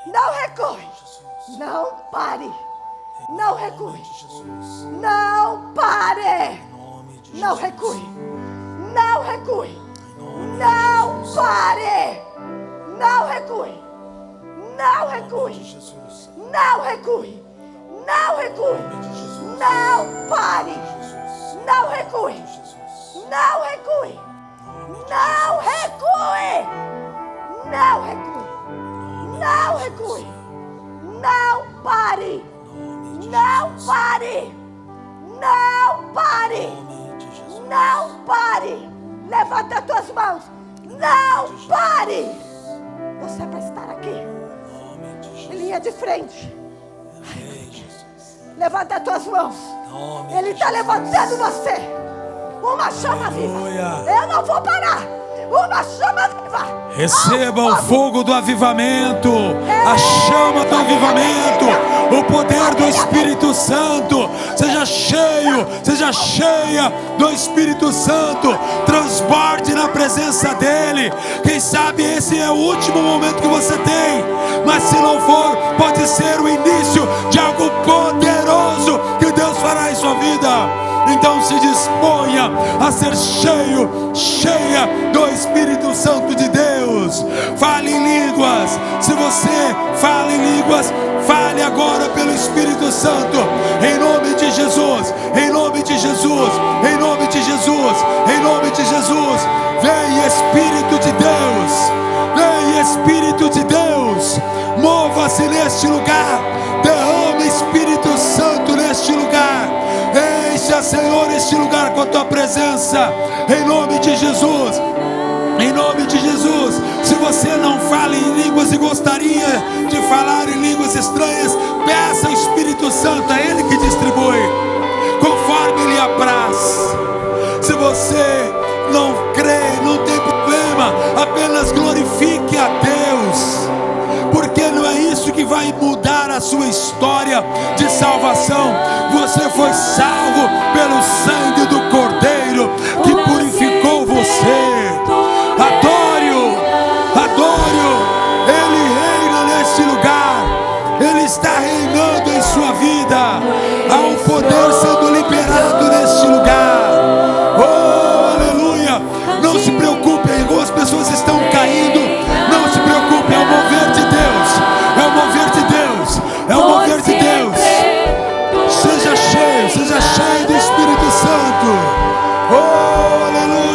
[SPEAKER 6] Não recue.
[SPEAKER 4] Jesus.
[SPEAKER 6] Não pare. Não
[SPEAKER 4] Em nome
[SPEAKER 6] recue.
[SPEAKER 4] de Jesus.
[SPEAKER 6] Não pare.
[SPEAKER 4] Em nome de
[SPEAKER 6] Não
[SPEAKER 4] Jesus.
[SPEAKER 6] recue. Não recue.
[SPEAKER 4] Em nome
[SPEAKER 6] Não
[SPEAKER 4] de Jesus.
[SPEAKER 6] pare. Não recue. Não
[SPEAKER 4] Em nome
[SPEAKER 6] recue.
[SPEAKER 4] de Jesus.
[SPEAKER 6] Não recue. Não recue.
[SPEAKER 4] Em nome de Jesus.
[SPEAKER 6] Não pare.
[SPEAKER 4] Jesus.
[SPEAKER 6] Não recue.
[SPEAKER 4] Jesus.
[SPEAKER 6] Não recue. Não recue. Não recue. Não recue. Não pare. Não pare. Não pare.
[SPEAKER 4] Em nome de Jesus.
[SPEAKER 6] Não pare. Levanta as tuas mãos. Não pare. Você vai estar aqui,
[SPEAKER 4] Em nome de
[SPEAKER 6] em
[SPEAKER 4] Jesus.
[SPEAKER 6] linha de frente.
[SPEAKER 4] Amém, Jesus.
[SPEAKER 6] Levanta as tuas mãos.
[SPEAKER 4] Em nome
[SPEAKER 6] Ele
[SPEAKER 4] de
[SPEAKER 6] está
[SPEAKER 4] Jesus.
[SPEAKER 6] levantando você. Uma chama viva.
[SPEAKER 4] Aleluia.
[SPEAKER 6] Eu não vou parar. Uma chama viva.
[SPEAKER 4] Receba o fogo do avivamento, a chama do avivamento,
[SPEAKER 3] o poder do Espírito Santo. Seja cheio, seja cheia do Espírito Santo. Transborde na presença dEle. Quem sabe esse é o último momento que você tem, mas se não for, pode ser o início de algo poderoso que Deus fará em sua vida. Então se disponha a ser cheio, cheia do Espírito Santo de Deus. Fale em línguas. Se você fala em línguas, fale agora pelo Espírito Santo. Em nome de Jesus, em nome de Jesus, em nome de Jesus, em nome de Jesus. Vem Espírito de Deus, vem Espírito de Deus. Mova-se neste lugar. Derrama Espírito Santo neste lugar. Encha, Senhor, este lugar com a tua presença. Em nome de Jesus. Em nome de Jesus. Se você não fala em línguas e gostaria de falar em línguas estranhas, peça ao Espírito Santo, é Ele que distribui, conforme lhe apraz. Se você não crê, não tem problema, apenas glorifique a Deus, porque não é isso que vai mudar a sua história de salvação. Você foi salvo pelo sangue do Cordeiro que purificou você. Adore-o, adore-o. Ele reina neste lugar. Ele está reinando em sua vida. Há um poder sendo liberado neste lugar. Oh, aleluia. Não se preocupem, algumas pessoas estão caindo. Não se preocupem, é o mover de Deus. É o mover de Deus. É o mover de Deus. Seja cheio do Espírito Santo. Oh, aleluia.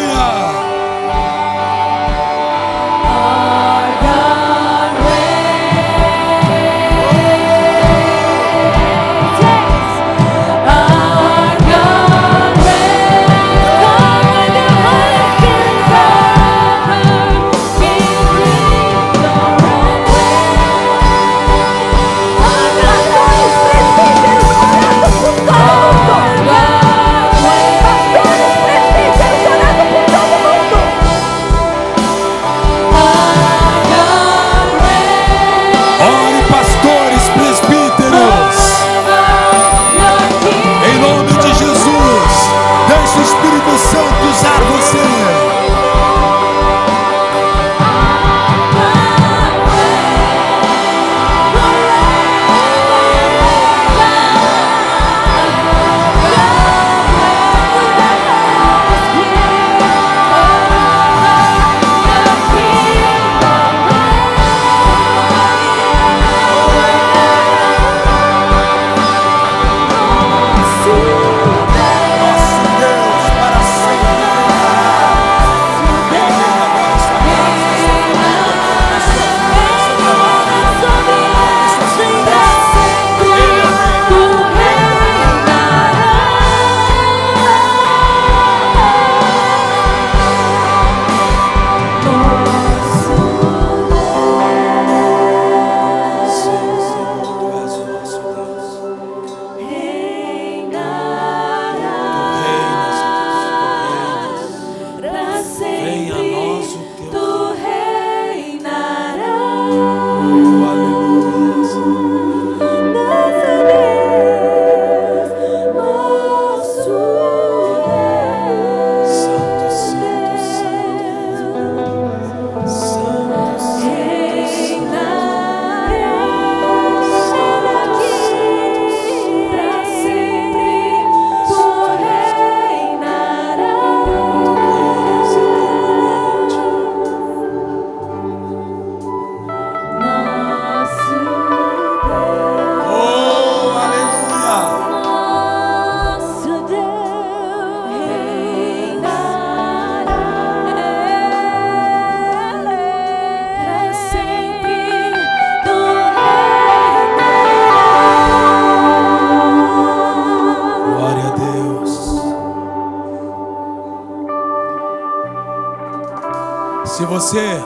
[SPEAKER 3] Se você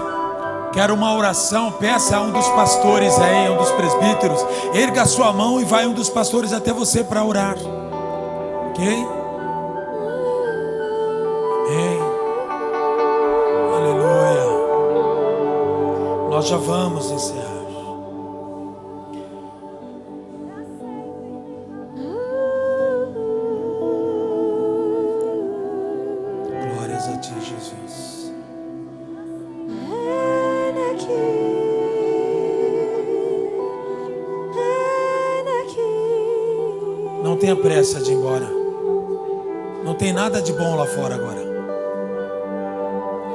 [SPEAKER 3] quer uma oração, peça a um dos pastores aí, um dos presbíteros, erga a sua mão e vai um dos pastores até você para orar. Ok? Amém. Aleluia. Nós já vamos encerrar. tenha pressa de ir embora. Não tem nada de bom lá fora agora.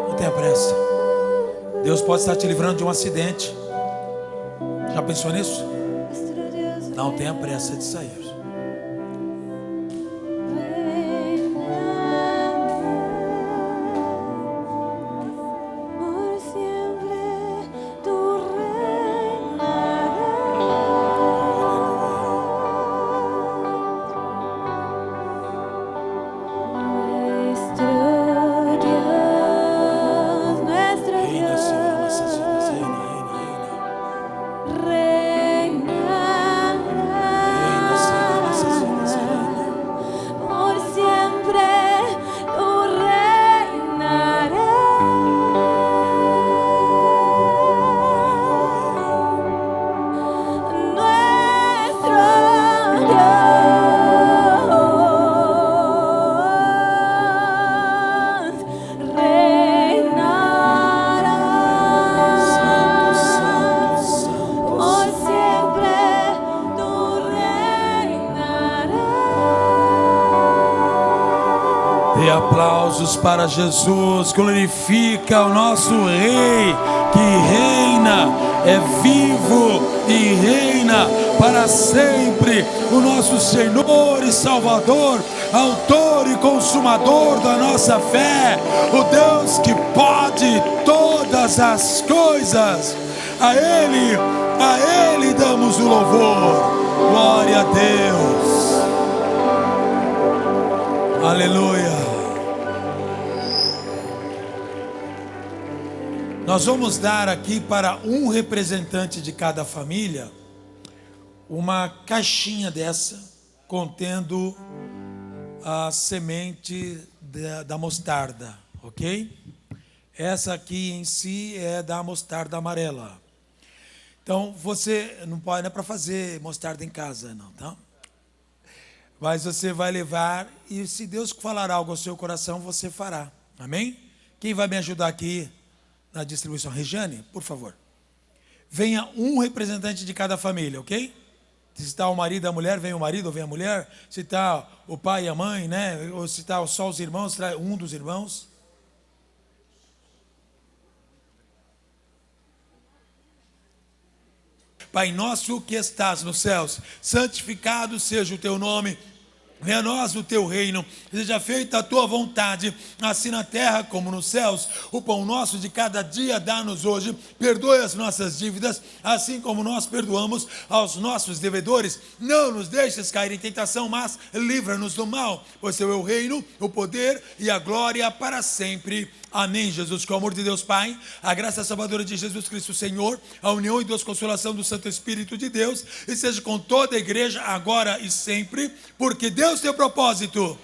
[SPEAKER 3] Não tenha pressa. Deus pode estar te livrando de um acidente. Já pensou nisso? Não tenha pressa de sair. Dê aplausos para Jesus, glorifica o nosso Rei, que reina, é vivo e reina para sempre. O nosso Senhor e Salvador, autor e consumador da nossa fé, o Deus que pode todas as coisas. A Ele damos o louvor. Glória a Deus. Aleluia. Nós vamos dar aqui para um representante de cada família uma caixinha dessa contendo a semente da mostarda, ok? Essa aqui em si é da mostarda amarela. Então você não é para fazer mostarda em casa, não, tá? Mas você vai levar e se Deus falar algo ao seu coração, você fará. Amém? Quem vai me ajudar aqui na distribuição? Regiane, por favor. Venha um representante de cada família, ok? Se está o marido e a mulher, vem o marido ou vem a mulher. Se está o pai e a mãe, né? Ou se está só os irmãos, traz um dos irmãos. Pai nosso que estás nos céus, santificado seja o teu nome. Venha a nós o teu reino, seja feita a tua vontade, assim na terra como nos céus. O pão nosso de cada dia dá-nos hoje, perdoe as nossas dívidas, assim como nós perdoamos aos nossos devedores. Não nos deixes cair em tentação, mas livra-nos do mal, pois teu é o reino, o poder e a glória para sempre. Amém, Jesus. Com o amor de Deus Pai, a graça salvadora de Jesus Cristo Senhor, a união e Deus consolação do Santo Espírito de Deus, e seja com toda a igreja, agora e sempre, porque Deus tem propósito,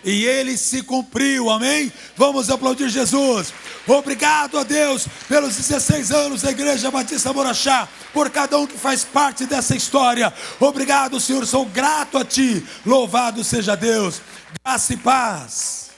[SPEAKER 3] e Ele se cumpriu, amém? Vamos aplaudir Jesus. Obrigado a Deus pelos 16 anos da Igreja Batista Moraxá, por cada um que faz parte dessa história. Obrigado, Senhor, sou grato a Ti, louvado seja Deus. Graça e paz.